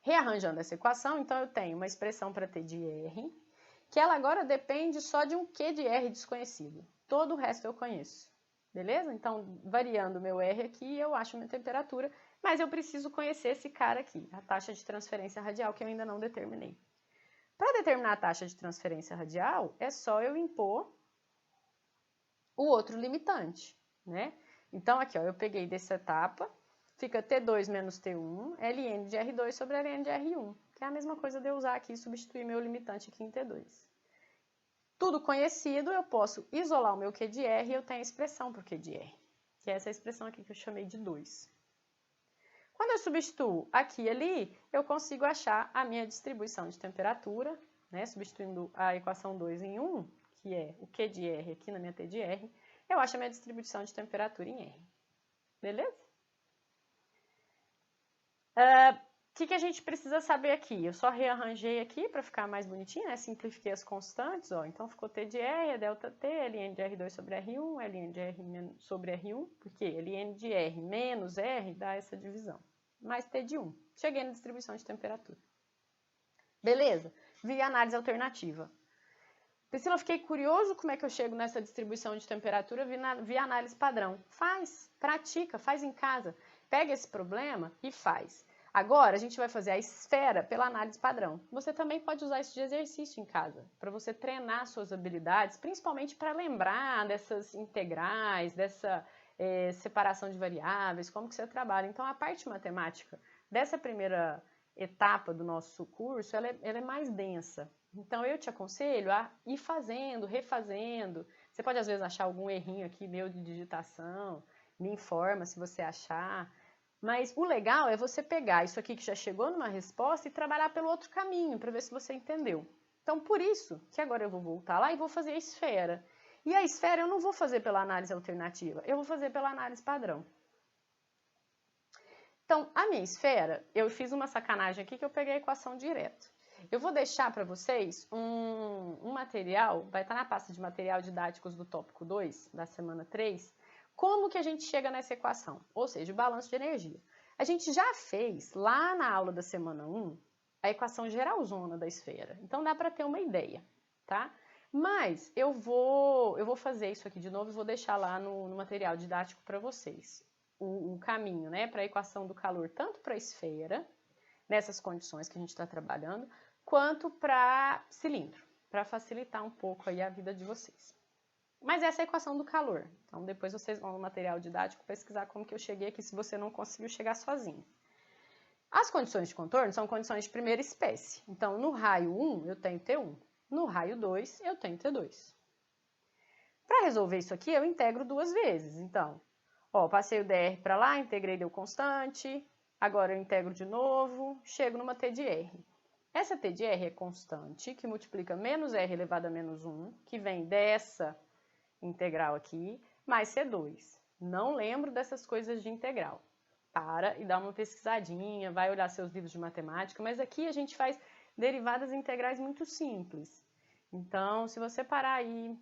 Speaker 1: Rearranjando essa equação, então eu tenho uma expressão para T de R, que ela agora depende só de um Q de R desconhecido. Todo o resto eu conheço. Beleza? Então, variando o meu R aqui, eu acho a minha temperatura, mas eu preciso conhecer esse cara aqui, a taxa de transferência radial, que eu ainda não determinei. Para determinar a taxa de transferência radial, é só eu impor o outro limitante, né? Então, aqui, ó, eu peguei dessa etapa, fica T2 menos T1, ln de R2 sobre ln de R1, que é a mesma coisa de eu usar aqui e substituir meu limitante aqui em T2. Tudo conhecido, eu posso isolar o meu Q de R e eu tenho a expressão para o Q de R, que é essa expressão aqui que eu chamei de 2. Quando eu substituo aqui e ali, eu consigo achar a minha distribuição de temperatura, né? Substituindo a equação 2 em 1, que é o Q de R aqui na minha T de R, eu acho a minha distribuição de temperatura em R. Beleza? O que a gente precisa saber aqui? Eu só rearranjei aqui para ficar mais bonitinho, né? Simplifiquei as constantes, ó. Então ficou T de R é ΔT, ln de R2 sobre R1, ln de R sobre R1, porque ln de R menos R dá essa divisão, mais T de 1. Cheguei na distribuição de temperatura. Beleza? Via análise alternativa. Priscila, eu fiquei curioso como é que eu chego nessa distribuição de temperatura via análise padrão. Faz, pratica, faz em casa. Pega esse problema e faz. Agora, a gente vai fazer a esfera pela análise padrão. Você também pode usar isso de exercício em casa, para você treinar suas habilidades, principalmente para lembrar dessas integrais, dessa separação de variáveis, como que você trabalha. Então, a parte matemática dessa primeira etapa do nosso curso, ela é mais densa. Então, eu te aconselho a ir fazendo, refazendo. Você pode, às vezes, achar algum errinho aqui meu de digitação, me informa se você achar. Mas o legal é você pegar isso aqui que já chegou numa resposta e trabalhar pelo outro caminho, para ver se você entendeu. Então, por isso que agora eu vou voltar lá e vou fazer a esfera. E a esfera eu não vou fazer pela análise alternativa, eu vou fazer pela análise padrão. Então, a minha esfera, eu fiz uma sacanagem aqui que eu peguei a equação direto. Eu vou deixar para vocês um material, vai estar na pasta de material didáticos do tópico 2, da semana 3, como que a gente chega nessa equação, ou seja, o balanço de energia. A gente já fez, lá na aula da semana 1, a equação geralzona da esfera. Então, dá para ter uma ideia, tá? Mas eu vou fazer isso aqui de novo e vou deixar lá no material didático para vocês. O caminho, né, para a equação do calor, tanto para a esfera, nessas condições que a gente está trabalhando, quanto para cilindro, para facilitar um pouco aí a vida de vocês. Mas essa é a equação do calor. Então, depois vocês vão no material didático pesquisar como que eu cheguei aqui, se você não conseguiu chegar sozinho. As condições de contorno são condições de primeira espécie. Então, no raio 1, eu tenho T1. No raio 2, eu tenho T2. Para resolver isso aqui, eu integro duas vezes. Então, ó, passei o dr para lá, integrei, deu constante. Agora eu integro de novo, chego numa t de r. Essa t de r é constante, que multiplica menos r elevado a menos 1, que vem dessa integral aqui, mais C2. Não lembro dessas coisas de integral. Para e dá uma pesquisadinha, vai olhar seus livros de matemática, mas aqui a gente faz derivadas integrais muito simples. Então, se você parar aí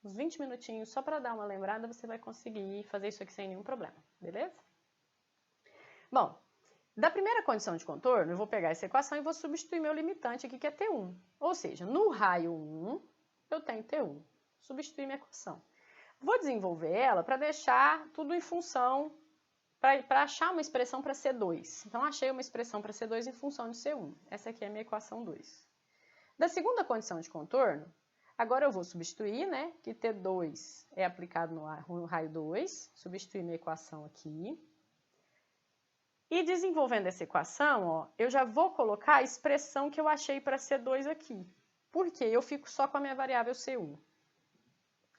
Speaker 1: uns 20 minutinhos só para dar uma lembrada, você vai conseguir fazer isso aqui sem nenhum problema, beleza? Bom, da primeira condição de contorno, eu vou pegar essa equação e vou substituir meu limitante aqui, que é T1. Ou seja, no raio 1, eu tenho T1. Substituir minha equação. Vou desenvolver ela para deixar tudo em função, para achar uma expressão para C2. Então, achei uma expressão para C2 em função de C1. Essa aqui é a minha equação 2. Da segunda condição de contorno, agora eu vou substituir, né, que T2 é aplicado no raio 2, substituir minha equação aqui. E desenvolvendo essa equação, ó, eu já vou colocar a expressão que eu achei para C2 aqui. Porque eu fico só com a minha variável C1.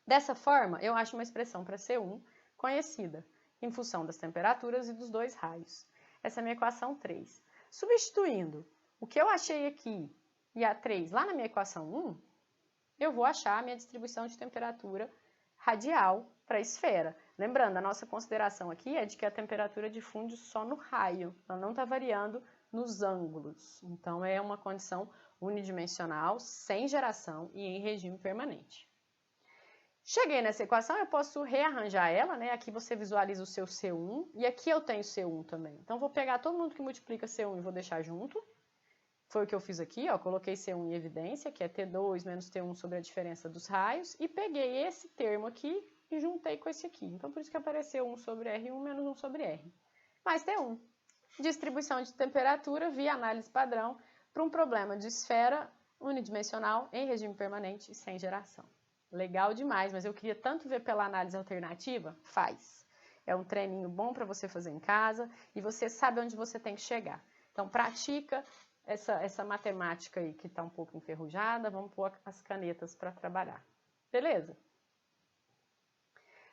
Speaker 1: Dessa forma, eu acho uma expressão para C1 conhecida, em função das temperaturas e dos dois raios. Essa é a minha equação 3. Substituindo o que eu achei aqui e a 3 lá na minha equação 1, eu vou achar a minha distribuição de temperatura radial para a esfera. Lembrando, a nossa consideração aqui é de que a temperatura difunde só no raio, ela não está variando nos ângulos. Então, é uma condição unidimensional, sem geração e em regime permanente. Cheguei nessa equação, eu posso rearranjar ela, né? Aqui você visualiza o seu C1 e aqui eu tenho C1 também. Então, vou pegar todo mundo que multiplica C1 e vou deixar junto. Foi o que eu fiz aqui, ó, coloquei C1 em evidência, que é T2 menos T1 sobre a diferença dos raios, e peguei esse termo aqui e juntei com esse aqui. Então, por isso que apareceu 1 sobre R1 menos 1 sobre R. Mais T1. Distribuição de temperatura via análise padrão para um problema de esfera unidimensional em regime permanente e sem geração. Legal demais, mas eu queria tanto ver pela análise alternativa. Faz. É um treininho bom para você fazer em casa e você sabe onde você tem que chegar. Então, pratica essa matemática aí que está um pouco enferrujada. Vamos pôr as canetas para trabalhar. Beleza?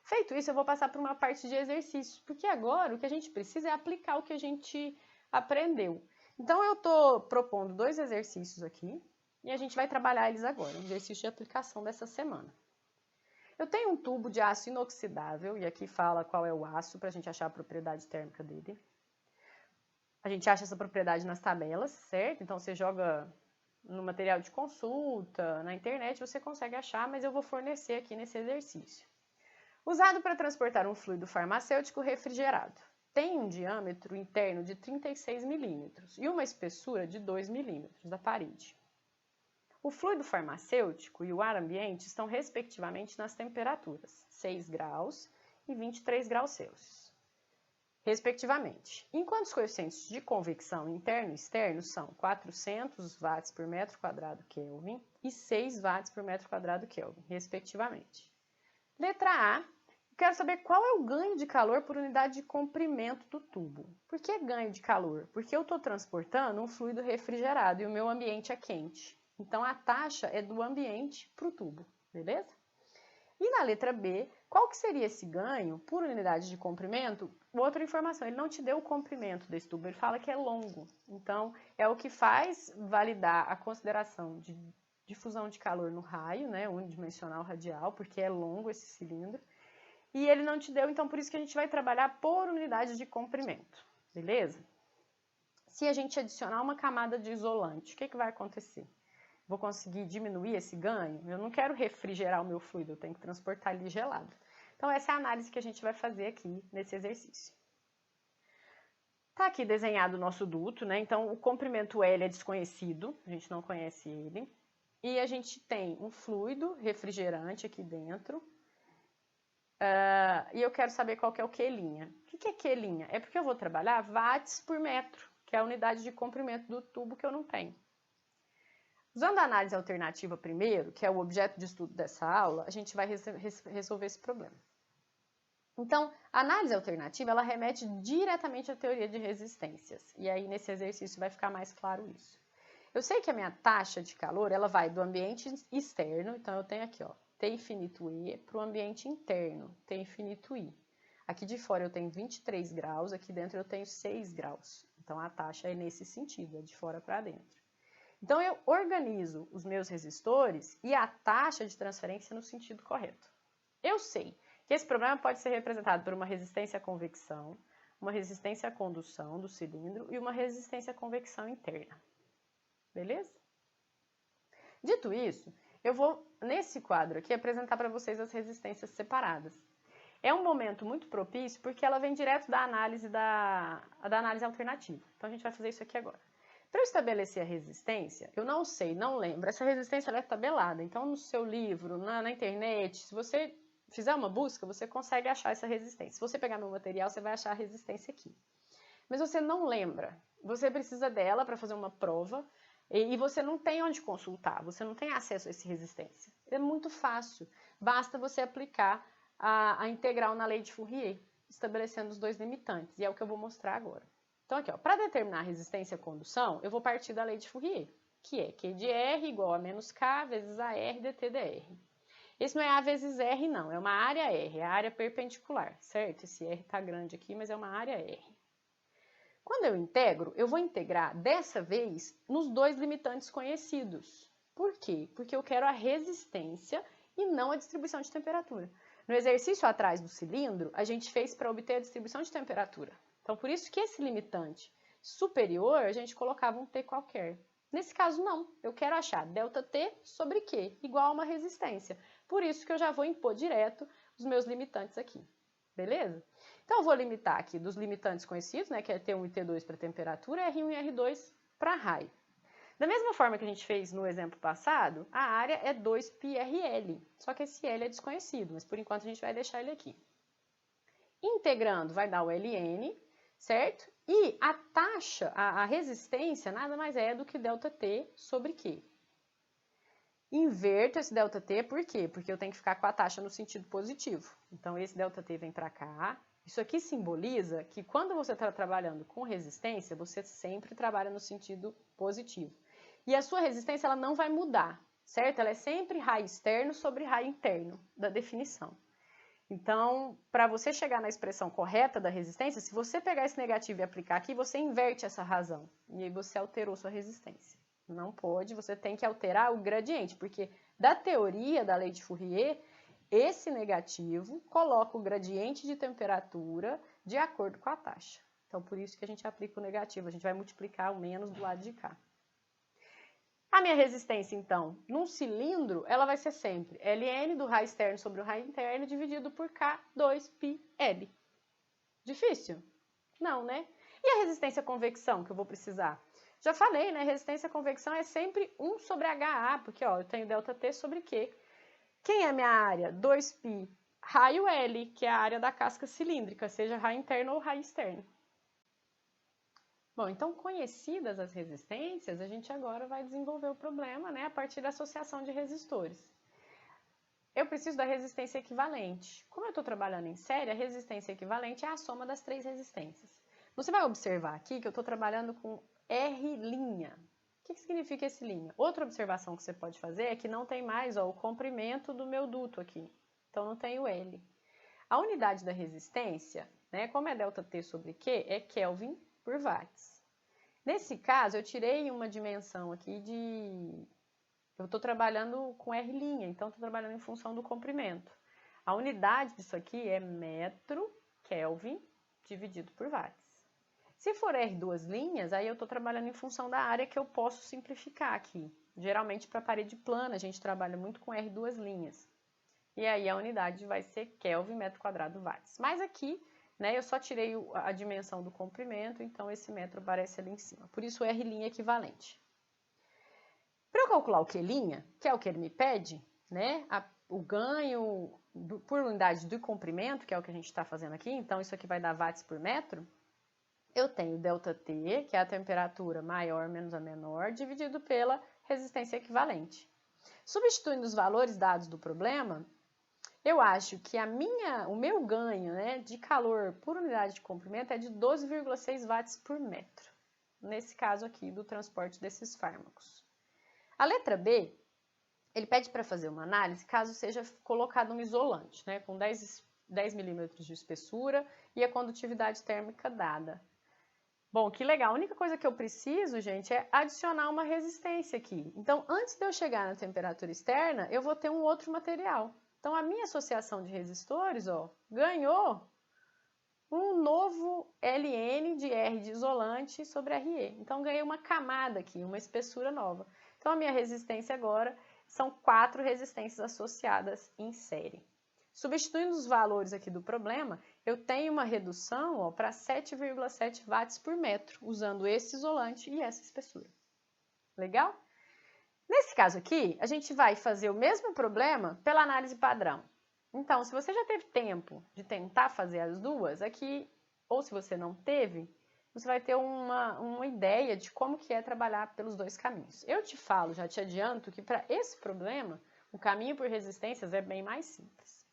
Speaker 1: Feito isso, eu vou passar para uma parte de exercícios, porque agora o que a gente precisa é aplicar o que a gente aprendeu. Então, eu estou propondo 2 exercícios aqui. E a gente vai trabalhar eles agora, um exercício de aplicação dessa semana. Eu tenho um tubo de aço inoxidável, e aqui fala qual é o aço, para a gente achar a propriedade térmica dele. A gente acha essa propriedade nas tabelas, certo? Então, você joga no material de consulta, na internet, você consegue achar, mas eu vou fornecer aqui nesse exercício. Usado para transportar um fluido farmacêutico refrigerado. Tem um diâmetro interno de 36 milímetros e uma espessura de 2 milímetros da parede. O fluido farmacêutico e o ar ambiente estão respectivamente nas temperaturas 6 graus e 23 graus Celsius, respectivamente. Enquanto os coeficientes de convecção interno e externo são 400 watts por metro quadrado Kelvin e 6 watts por metro quadrado Kelvin, respectivamente. Letra A. Quero saber qual é o ganho de calor por unidade de comprimento do tubo. Por que ganho de calor? Porque eu estou transportando um fluido refrigerado e o meu ambiente é quente. Então, a taxa é do ambiente para o tubo, beleza? E na letra B, qual que seria esse ganho por unidade de comprimento? Outra informação, ele não te deu o comprimento desse tubo, ele fala que é longo. Então, é o que faz validar a consideração de difusão de calor no raio, né, unidimensional radial, porque é longo esse cilindro. E ele não te deu, então por isso que a gente vai trabalhar por unidade de comprimento, beleza? Se a gente adicionar uma camada de isolante, o que vai acontecer? Vou conseguir diminuir esse ganho? Eu não quero refrigerar o meu fluido, eu tenho que transportar ele gelado. Então, essa é a análise que a gente vai fazer aqui nesse exercício. Está aqui desenhado o nosso duto, né? Então, o comprimento L é desconhecido, a gente não conhece ele. E a gente tem um fluido refrigerante aqui dentro. E eu quero saber qual que é o Q'. O que é Q'? É porque eu vou trabalhar watts por metro, que é a unidade de comprimento do tubo que eu não tenho. Usando a análise alternativa primeiro, que é o objeto de estudo dessa aula, a gente vai resolver esse problema. Então, a análise alternativa, ela remete diretamente à teoria de resistências. E aí, nesse exercício, vai ficar mais claro isso. Eu sei que a minha taxa de calor, ela vai do ambiente externo, então eu tenho aqui, ó, T infinito E, para o ambiente interno, T infinito I. Aqui de fora eu tenho 23 graus, aqui dentro eu tenho 6 graus. Então, a taxa é nesse sentido, é de fora para dentro. Então, eu organizo os meus resistores e a taxa de transferência no sentido correto. Eu sei que esse problema pode ser representado por uma resistência à convecção, uma resistência à condução do cilindro e uma resistência à convecção interna. Beleza? Dito isso, eu vou, nesse quadro aqui, apresentar para vocês as resistências separadas. É um momento muito propício porque ela vem direto da análise análise alternativa. Então, a gente vai fazer isso aqui agora. Para eu estabelecer a resistência, eu não sei, não lembro. Essa resistência ela é tabelada. Então, no seu livro, na internet, se você fizer uma busca, você consegue achar essa resistência. Se você pegar meu material, você vai achar a resistência aqui. Mas você não lembra. Você precisa dela para fazer uma prova e você não tem onde consultar. Você não tem acesso a essa resistência. É muito fácil. Basta você aplicar a integral na lei de Fourier, estabelecendo os dois limitantes. E é o que eu vou mostrar agora. Então, aqui, para determinar a resistência à condução, eu vou partir da lei de Fourier, que é Q de R igual a menos K vezes AR dt dr. Esse não é A vezes R, não. É uma área R, é a área perpendicular, certo? Esse R está grande aqui, mas é uma área R. Quando eu integro, eu vou integrar, dessa vez, nos dois limitantes conhecidos. Por quê? Porque eu quero a resistência e não a distribuição de temperatura. No exercício atrás do cilindro, a gente fez para obter a distribuição de temperatura. Então, por isso que esse limitante superior, a gente colocava um T qualquer. Nesse caso, não. Eu quero achar ΔT sobre Q, igual a uma resistência. Por isso que eu já vou impor direto os meus limitantes aqui. Beleza? Então, eu vou limitar aqui dos limitantes conhecidos, né, que é T1 e T2 para temperatura, R1 e R2 para raio. Da mesma forma que a gente fez no exemplo passado, a área é 2πrl, só que esse L é desconhecido, mas por enquanto a gente vai deixar ele aqui. Integrando vai dar o Ln, certo? E a taxa, a resistência, nada mais é do que ΔT sobre Q. Inverto esse ΔT, por quê? Porque eu tenho que ficar com a taxa no sentido positivo. Então, esse ΔT vem para cá. Isso aqui simboliza que quando você está trabalhando com resistência, você sempre trabalha no sentido positivo. E a sua resistência ela não vai mudar, certo? Ela é sempre raio externo sobre raio interno da definição. Então, para você chegar na expressão correta da resistência, se você pegar esse negativo e aplicar aqui, você inverte essa razão. E aí você alterou sua resistência. Não pode, você tem que alterar o gradiente, porque da teoria da lei de Fourier, esse negativo coloca o gradiente de temperatura de acordo com a taxa. Então, por isso que a gente aplica o negativo, a gente vai multiplicar o menos do lado de cá. A minha resistência, então, num cilindro, ela vai ser sempre Ln do raio externo sobre o raio interno dividido por K2πl. Difícil? Não, né? E a resistência à convecção que eu vou precisar? Já falei, né? Resistência à convecção é sempre 1 sobre HA, porque ó, eu tenho ΔT sobre Q. Quem é minha área? 2π raio L, que é a área da casca cilíndrica, seja raio interno ou raio externo. Bom, então, conhecidas as resistências, a gente agora vai desenvolver o problema, né, a partir da associação de resistores. Eu preciso da resistência equivalente. Como eu estou trabalhando em série, a resistência equivalente é a soma das três resistências. Você vai observar aqui que eu estou trabalhando com R'. O que significa esse linha? Outra observação que você pode fazer é que não tem mais o comprimento do meu duto aqui. Então, não tem o L. A unidade da resistência, né, como é ΔT sobre Q, é Kelvin por watts. Nesse caso, eu tirei uma dimensão aqui de... Eu estou trabalhando com R', então estou trabalhando em função do comprimento. A unidade disso aqui é metro Kelvin dividido por watts. Se for R2', aí eu estou trabalhando em função da área que eu posso simplificar aqui. Geralmente, para parede plana, a gente trabalha muito com R2'. E aí, a unidade vai ser Kelvin metro quadrado watts. Mas aqui, né, eu só tirei a dimensão do comprimento, então esse metro aparece ali em cima. Por isso, R' equivalente. Para eu calcular o Q', que é o que ele me pede, né, o ganho por unidade do comprimento, que é o que a gente está fazendo aqui, então isso aqui vai dar watts por metro, eu tenho ΔT, que é a temperatura maior menos a menor, dividido pela resistência equivalente. Substituindo os valores dados do problema, eu acho que o meu ganho, né, de calor por unidade de comprimento é de 12,6 watts por metro. Nesse caso aqui, do transporte desses fármacos. A letra B ele pede para fazer uma análise caso seja colocado um isolante, né, com 10 milímetros de espessura e a condutividade térmica dada. Bom, que legal. A única coisa que eu preciso, gente, é adicionar uma resistência aqui. Então, antes de eu chegar na temperatura externa, eu vou ter um outro material. Então, a minha associação de resistores, ó, ganhou um novo Ln de R de isolante sobre Re. Então, ganhei uma camada aqui, uma espessura nova. Então, a minha resistência agora são 4 resistências associadas em série. Substituindo os valores aqui do problema, eu tenho uma redução para 7,7 watts por metro, usando esse isolante e essa espessura. Legal? Nesse caso aqui, a gente vai fazer o mesmo problema pela análise padrão. Então, se você já teve tempo de tentar fazer as duas, aqui, ou se você não teve, você vai ter uma ideia de como que é trabalhar pelos dois caminhos. Eu te falo, já te adianto, que para esse problema, o caminho por resistências é bem mais simples.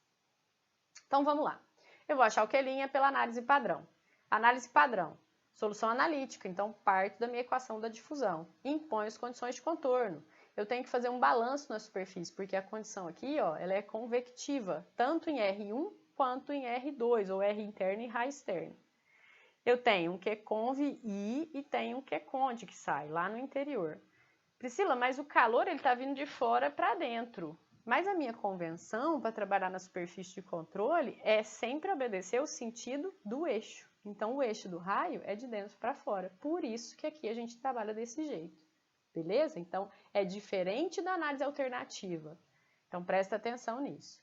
Speaker 1: Então, vamos lá. Eu vou achar o Q' pela análise padrão. Análise padrão, solução analítica, então parto da minha equação da difusão. Impõe as condições de contorno. Eu tenho que fazer um balanço na superfície, porque a condição aqui, ó, ela é convectiva, tanto em R1 quanto em R2, ou R interno e Ra externo. Eu tenho um QConv I e tenho um QCond que sai lá no interior. Priscila, mas o calor está vindo de fora para dentro. Mas a minha convenção para trabalhar na superfície de controle é sempre obedecer o sentido do eixo. Então, o eixo do raio é de dentro para fora. Por isso que aqui a gente trabalha desse jeito. Beleza? Então, é diferente da análise alternativa. Então, presta atenção nisso.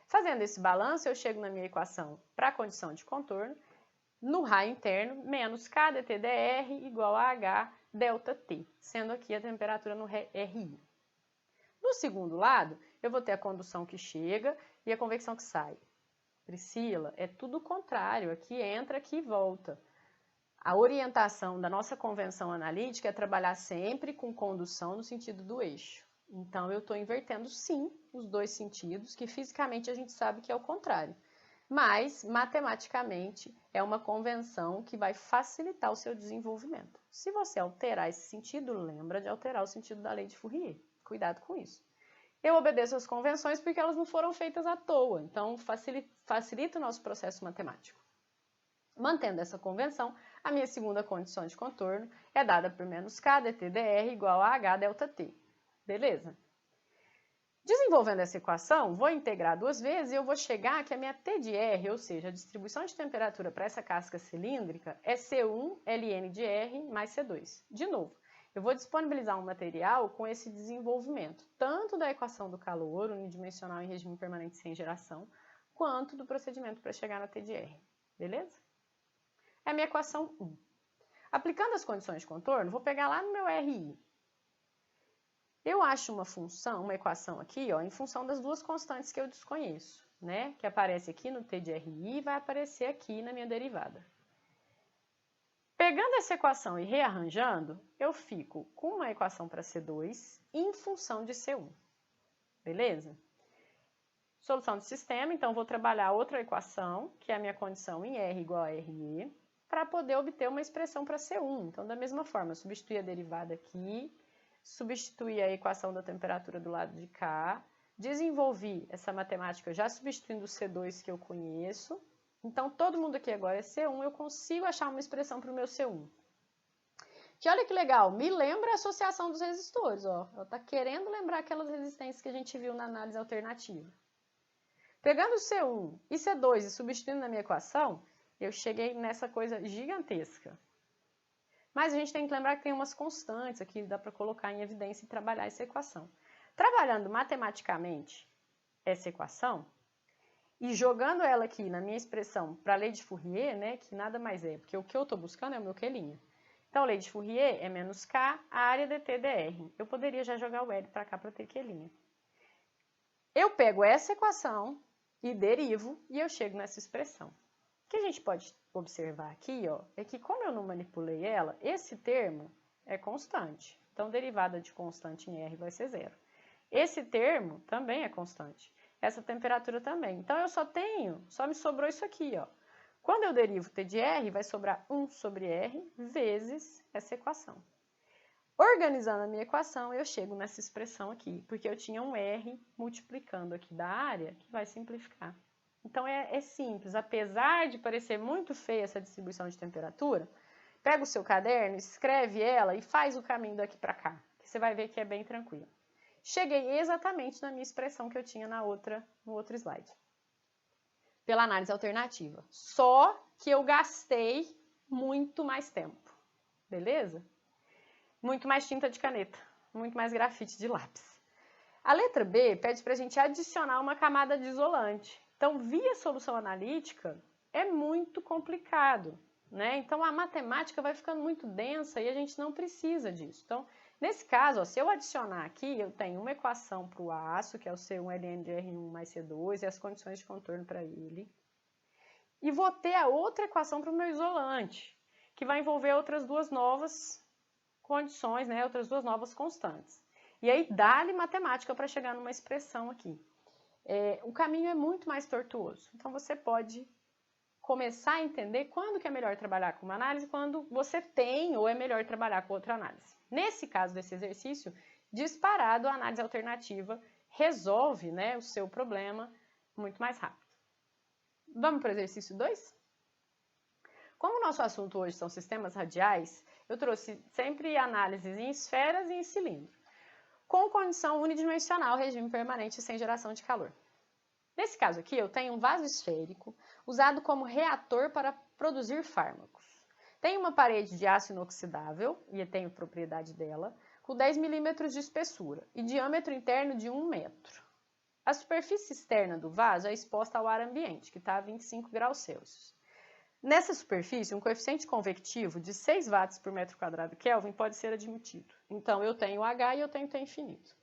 Speaker 1: Fazendo esse balanço, eu chego na minha equação para a condição de contorno, no raio interno, menos K dt dr igual a H delta T, sendo aqui a temperatura no RI. No segundo lado, eu vou ter a condução que chega e a convecção que sai. Priscila, é tudo o contrário, aqui entra, aqui volta. A orientação da nossa convenção analítica é trabalhar sempre com condução no sentido do eixo. Então, eu estou invertendo, sim, os dois sentidos, que fisicamente a gente sabe que é o contrário. Mas, matematicamente, é uma convenção que vai facilitar o seu desenvolvimento. Se você alterar esse sentido, lembra de alterar o sentido da lei de Fourier. Cuidado com isso. Eu obedeço às convenções porque elas não foram feitas à toa, então facilita o nosso processo matemático. Mantendo essa convenção, a minha segunda condição de contorno é dada por menos K dt dr igual a H delta T. Beleza? Desenvolvendo essa equação, vou integrar duas vezes e eu vou chegar que a minha T de R, ou seja, a distribuição de temperatura para essa casca cilíndrica, é C1 Ln de R mais C2. De novo, eu vou disponibilizar um material com esse desenvolvimento, tanto da equação do calor, unidimensional em regime permanente sem geração, quanto do procedimento para chegar na T de R. Beleza? É a minha equação 1. Aplicando as condições de contorno, vou pegar lá no meu RI. Eu acho uma função, uma equação aqui, ó, em função das duas constantes que eu desconheço, né? Que aparece aqui no T de RI e vai aparecer aqui na minha derivada. Pegando essa equação e rearranjando, eu fico com uma equação para C2 em função de C1. Beleza? Solução de sistema, então vou trabalhar outra equação, que é a minha condição em R igual a RE, para poder obter uma expressão para C1. Então, da mesma forma, substituir a derivada aqui, substituir a equação da temperatura do lado de cá, desenvolvi essa matemática já substituindo o C2 que eu conheço. Então, todo mundo aqui agora é C1, eu consigo achar uma expressão para o meu C1. Que olha que legal, me lembra a associação dos resistores, ó. Ela está querendo lembrar aquelas resistências que a gente viu na análise alternativa. Pegando o C1 e C2 e substituindo na minha equação, eu cheguei nessa coisa gigantesca. Mas a gente tem que lembrar que tem umas constantes aqui, dá para colocar em evidência e trabalhar essa equação. Trabalhando matematicamente essa equação e jogando ela aqui na minha expressão para a lei de Fourier, né, que nada mais é, porque o que eu estou buscando é o meu Q'. Então, a lei de Fourier é menos K, a área dt dr. Eu poderia já jogar o L para cá para ter Q'. Eu pego essa equação e derivo e eu chego nessa expressão. O que a gente pode observar aqui, ó, é que como eu não manipulei ela, esse termo é constante. Então, derivada de constante em R vai ser 0. Esse termo também é constante. Essa temperatura também. Então, eu só me sobrou isso aqui, ó. Quando eu derivo T de R, vai sobrar 1 sobre R vezes essa equação. Organizando a minha equação, eu chego nessa expressão aqui, porque eu tinha um R multiplicando aqui da área, que vai simplificar. Então, é simples. Apesar de parecer muito feia essa distribuição de temperatura, pega o seu caderno, escreve ela e faz o caminho daqui para cá, que você vai ver que é bem tranquilo. Cheguei exatamente na minha expressão que eu tinha no outro slide. Pela análise alternativa. Só que eu gastei muito mais tempo. Beleza? Muito mais tinta de caneta, muito mais grafite de lápis. A letra B pede para a gente adicionar uma camada de isolante. Então, via solução analítica, é muito complicado, né? Então, a matemática vai ficando muito densa e a gente não precisa disso. Então, nesse caso, ó, se eu adicionar aqui, eu tenho uma equação para o aço, que é o C1 de R1 mais C2, e as condições de contorno para ele. E vou ter a outra equação para o meu isolante, que vai envolver outras duas novas condições, né, outras duas novas constantes. E aí, dá-lhe matemática para chegar numa expressão aqui. O caminho é muito mais tortuoso. Então, você pode começar a entender quando que é melhor trabalhar com uma análise, quando você tem ou é melhor trabalhar com outra análise. Nesse caso desse exercício, disparado, a análise alternativa resolve, né, o seu problema muito mais rápido. Vamos para o exercício 2? Como o nosso assunto hoje são sistemas radiais, eu trouxe sempre análises em esferas e em cilindro, com condição unidimensional, regime permanente sem geração de calor. Nesse caso aqui, eu tenho um vaso esférico usado como reator para produzir fármacos. Tem uma parede de aço inoxidável, e eu tenho propriedade dela, com 10 milímetros de espessura e diâmetro interno de 1 metro. A superfície externa do vaso é exposta ao ar ambiente, que está a 25 graus Celsius. Nessa superfície, um coeficiente convectivo de 6 watts por metro quadrado Kelvin pode ser admitido. Então, eu tenho H e eu tenho T infinito.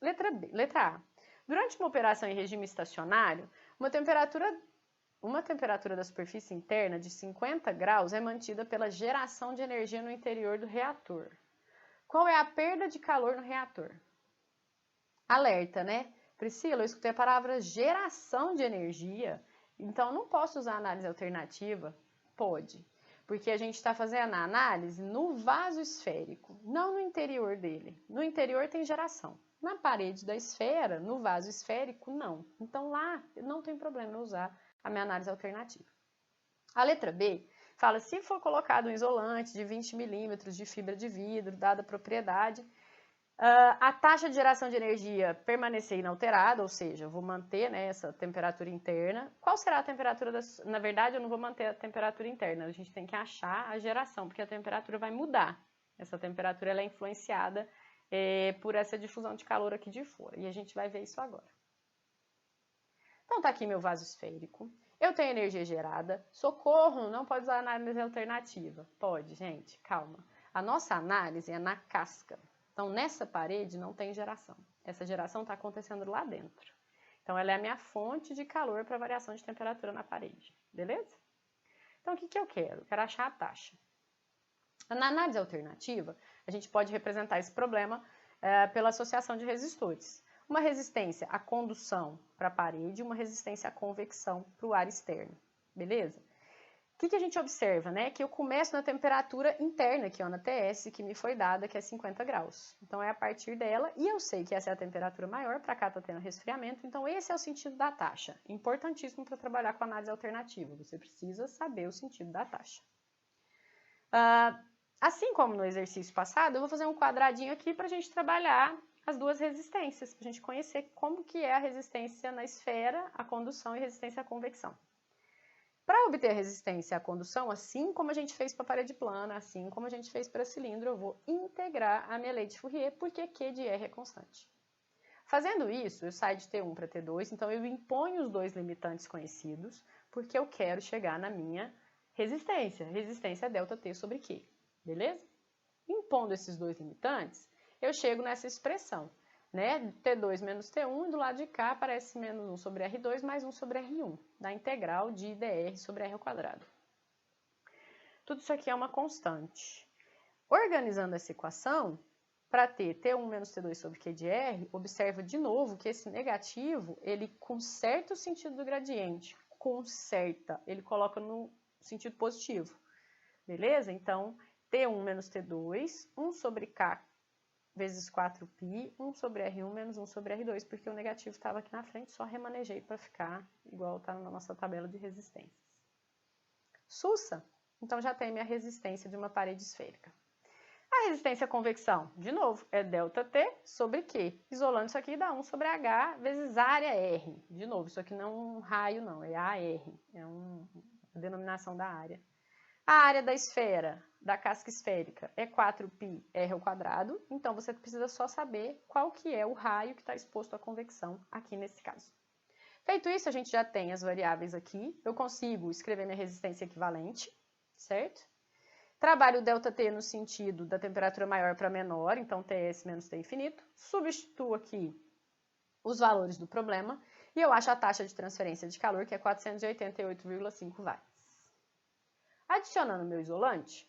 Speaker 1: Letra A. Durante uma operação em regime estacionário, uma temperatura da superfície interna de 50 graus é mantida pela geração de energia no interior do reator. Qual é a perda de calor no reator? Alerta, né? Priscila, eu escutei a palavra geração de energia. Então, não posso usar análise alternativa? Pode, porque a gente está fazendo a análise no vaso esférico, não no interior dele. No interior tem geração. Na parede da esfera, no vaso esférico, não. Então, lá não tem problema eu usar a minha análise alternativa. A letra B fala, se for colocado um isolante de 20 milímetros de fibra de vidro, dada a propriedade, a taxa de geração de energia permanecer inalterada, ou seja, eu vou manter, né, essa temperatura interna. Qual será a temperatura? Na verdade, eu não vou manter a temperatura interna, a gente tem que achar a geração, porque a temperatura vai mudar. Essa temperatura ela é influenciada por essa difusão de calor aqui de fora, e a gente vai ver isso agora. Então, tá aqui meu vaso esférico. Eu tenho energia gerada. Socorro, não pode usar análise alternativa. Pode, gente, calma. A nossa análise é na casca. Então, nessa parede não tem geração. Essa geração está acontecendo lá dentro. Então, ela é a minha fonte de calor para variação de temperatura na parede. Beleza? Então, o que eu quero? Eu quero achar a taxa. Na análise alternativa, a gente pode representar esse problema pela associação de resistores. Uma resistência à condução para a parede e uma resistência à convecção para o ar externo. Beleza? O que a gente observa, né? Que eu começo na temperatura interna aqui, ó, na TS, que me foi dada, que é 50 graus. Então, é a partir dela, e eu sei que essa é a temperatura maior, para cá está tendo resfriamento, então esse é o sentido da taxa. Importantíssimo para trabalhar com análise alternativa, você precisa saber o sentido da taxa. Assim como no exercício passado, eu vou fazer um quadradinho aqui para a gente trabalhar as duas resistências, para a gente conhecer como que é a resistência na esfera, a condução e resistência à convecção. Para obter resistência à condução, assim como a gente fez para a parede plana, assim como a gente fez para cilindro, eu vou integrar a minha lei de Fourier, porque Q de R é constante. Fazendo isso, eu saio de T1 para T2, então eu imponho os dois limitantes conhecidos, porque eu quero chegar na minha resistência ΔT sobre Q, beleza? Impondo esses dois limitantes, eu chego nessa expressão, né? T2 menos T1, e do lado de cá aparece menos 1 sobre R2 mais 1 sobre R1, da integral de dr sobre R ao quadrado. Tudo isso aqui é uma constante. Organizando essa equação, para ter T1 menos T2 sobre Q de R, observa de novo que esse negativo, ele conserta o sentido do gradiente, ele coloca no sentido positivo, beleza? Então, T1 menos T2, 1 sobre K vezes 4π, 1 sobre R1 menos 1 sobre R2, porque o negativo estava aqui na frente, só remanejei para ficar igual está na nossa tabela de resistências. Sussa, então já tem minha resistência de uma parede esférica. A resistência à convecção, de novo, é ΔT sobre Q. Isolando isso aqui dá 1 sobre H vezes área R. De novo, isso aqui não é um raio, não, é AR, é uma denominação da área. A área da esfera, da casca esférica, é 4π R ao quadrado, então você precisa só saber qual que é o raio que está exposto à convecção aqui nesse caso. Feito isso, a gente já tem as variáveis aqui, eu consigo escrever minha resistência equivalente, certo? Trabalho o ΔT no sentido da temperatura maior para menor, então Ts menos T infinito. Substituo aqui os valores do problema e eu acho a taxa de transferência de calor, que é 488,5 watts. Adicionando meu isolante,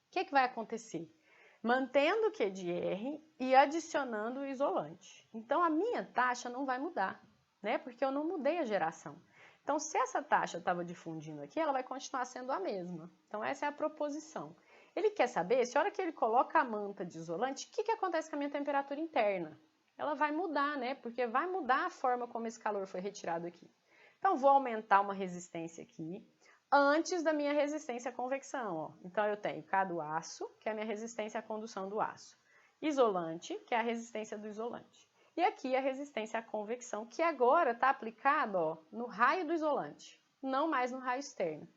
Speaker 1: o que vai acontecer? Mantendo o Q de R e adicionando o isolante. Então, a minha taxa não vai mudar, né? Porque eu não mudei a geração. Então, se essa taxa estava difundindo aqui, ela vai continuar sendo a mesma. Então, essa é a proposição. Ele quer saber se a hora que ele coloca a manta de isolante, o que acontece com a minha temperatura interna? Ela vai mudar, né? Porque vai mudar a forma como esse calor foi retirado aqui. Então, vou aumentar uma resistência aqui, antes da minha resistência à convecção. Ó. Então, eu tenho K do aço, que é a minha resistência à condução do aço. Isolante, que é a resistência do isolante. E aqui a resistência à convecção, que agora está aplicada no raio do isolante, não mais no raio externo.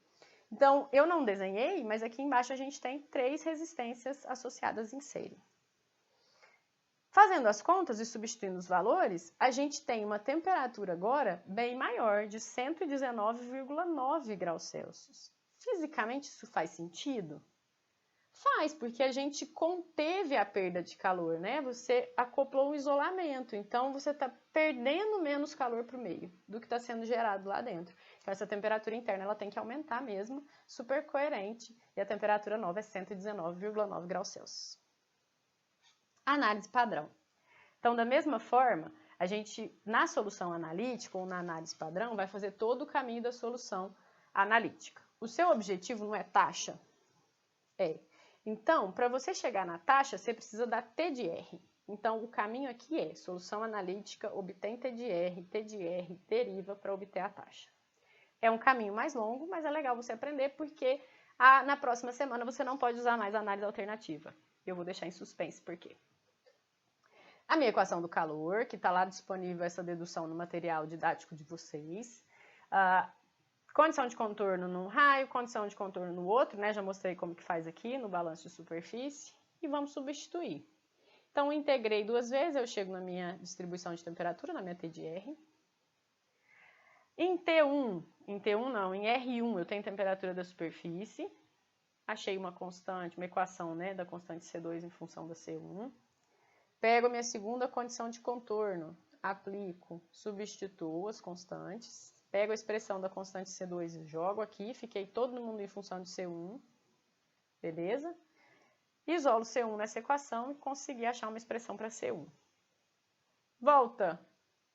Speaker 1: Então, eu não desenhei, mas aqui embaixo a gente tem 3 resistências associadas em série. Fazendo as contas e substituindo os valores, a gente tem uma temperatura agora bem maior, de 119,9 graus Celsius. Fisicamente isso faz sentido? Faz, porque a gente conteve a perda de calor, né? Você acoplou um isolamento, então você está perdendo menos calor para o meio do que está sendo gerado lá dentro. Então, essa temperatura interna ela tem que aumentar mesmo, super coerente, e a temperatura nova é 119,9 graus Celsius. Análise padrão. Então, da mesma forma, a gente, na solução analítica ou na análise padrão, vai fazer todo o caminho da solução analítica. O seu objetivo não é taxa? É. Então, para você chegar na taxa, você precisa da T de R. Então, o caminho aqui é solução analítica, obtém T de R, deriva para obter a taxa. É um caminho mais longo, mas é legal você aprender, porque na próxima semana você não pode usar mais a análise alternativa. Eu vou deixar em suspense por quê. A minha equação do calor, que está lá disponível essa dedução no material didático de vocês. Condição de contorno num raio, condição de contorno no outro, né? Já mostrei como que faz aqui no balanço de superfície. E vamos substituir. Então, integrei 2 vezes, eu chego na minha distribuição de temperatura, na minha T de R. Em R1 eu tenho temperatura da superfície. Achei uma constante, uma equação, né, da constante C2 em função da C1. Pego a minha segunda condição de contorno, aplico, substituo as constantes, pego a expressão da constante C2 e jogo aqui, fiquei todo mundo em função de C1, beleza? Isolo C1 nessa equação e consegui achar uma expressão para C1. Volta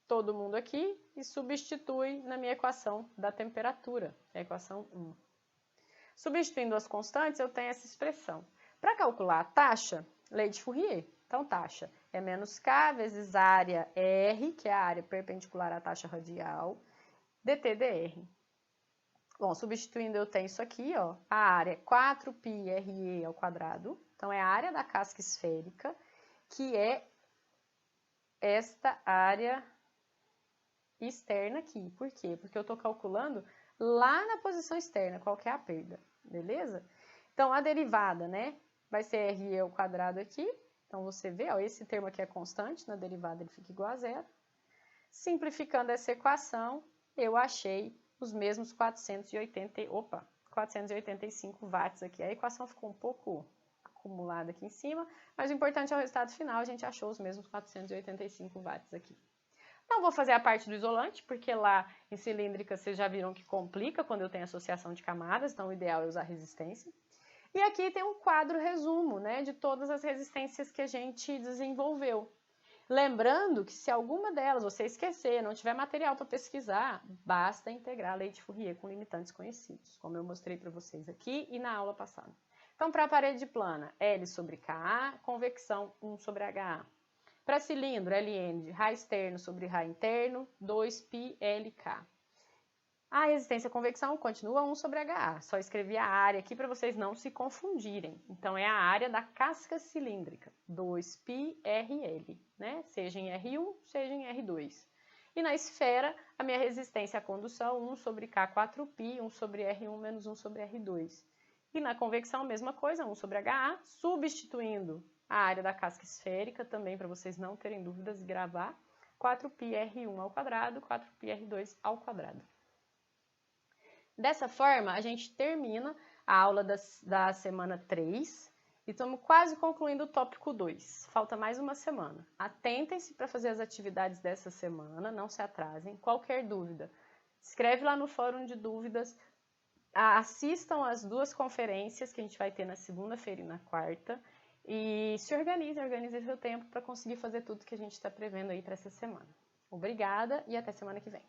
Speaker 1: todo mundo aqui e substitui na minha equação da temperatura, a equação 1. Substituindo as constantes, eu tenho essa expressão. Para calcular a taxa, lei de Fourier. Então, taxa é menos K vezes área R, que é a área perpendicular à taxa radial, dt dr. Bom, substituindo eu tenho isso aqui, ó, a área é 4π RE ao quadrado. Então, é a área da casca esférica, que é esta área externa aqui. Por quê? Porque eu estou calculando lá na posição externa, qual que é a perda, beleza? Então, a derivada, né, vai ser RE ao quadrado aqui. Então, você vê, ó, esse termo aqui é constante, na derivada ele fica igual a zero. Simplificando essa equação, eu achei os mesmos 485 watts aqui. A equação ficou um pouco acumulada aqui em cima, mas o importante é o resultado final, a gente achou os mesmos 485 watts aqui. Não vou fazer a parte do isolante, porque lá em cilíndrica vocês já viram que complica quando eu tenho associação de camadas, então o ideal é usar resistência. E aqui tem um quadro resumo, né, de todas as resistências que a gente desenvolveu. Lembrando que se alguma delas você esquecer, não tiver material para pesquisar, basta integrar a lei de Fourier com limitantes conhecidos, como eu mostrei para vocês aqui e na aula passada. Então, para a parede plana, L sobre KA, convecção 1 sobre HA. Para cilindro, LN de Rho externo sobre Rho interno, 2πLK. A resistência à convecção continua 1 sobre HA. Só escrevi a área aqui para vocês não se confundirem. Então, é a área da casca cilíndrica, 2πRL, né? Seja em R1, seja em R2. E na esfera, a minha resistência à condução, 1 sobre K4π, 1 sobre R1 menos 1 sobre R2. E na convecção, a mesma coisa, 1 sobre HA, substituindo a área da casca esférica, também para vocês não terem dúvidas de gravar, 4πr1 ao quadrado, 4πr2 ao quadrado. Dessa forma, a gente termina a aula da semana 3 e estamos quase concluindo o tópico 2. Falta mais uma semana. Atentem-se para fazer as atividades dessa semana, não se atrasem. Qualquer dúvida, escreve lá no fórum de dúvidas, assistam as 2 conferências que a gente vai ter na segunda-feira e na quarta e se organizem seu tempo para conseguir fazer tudo que a gente está prevendo aí para essa semana. Obrigada e até semana que vem.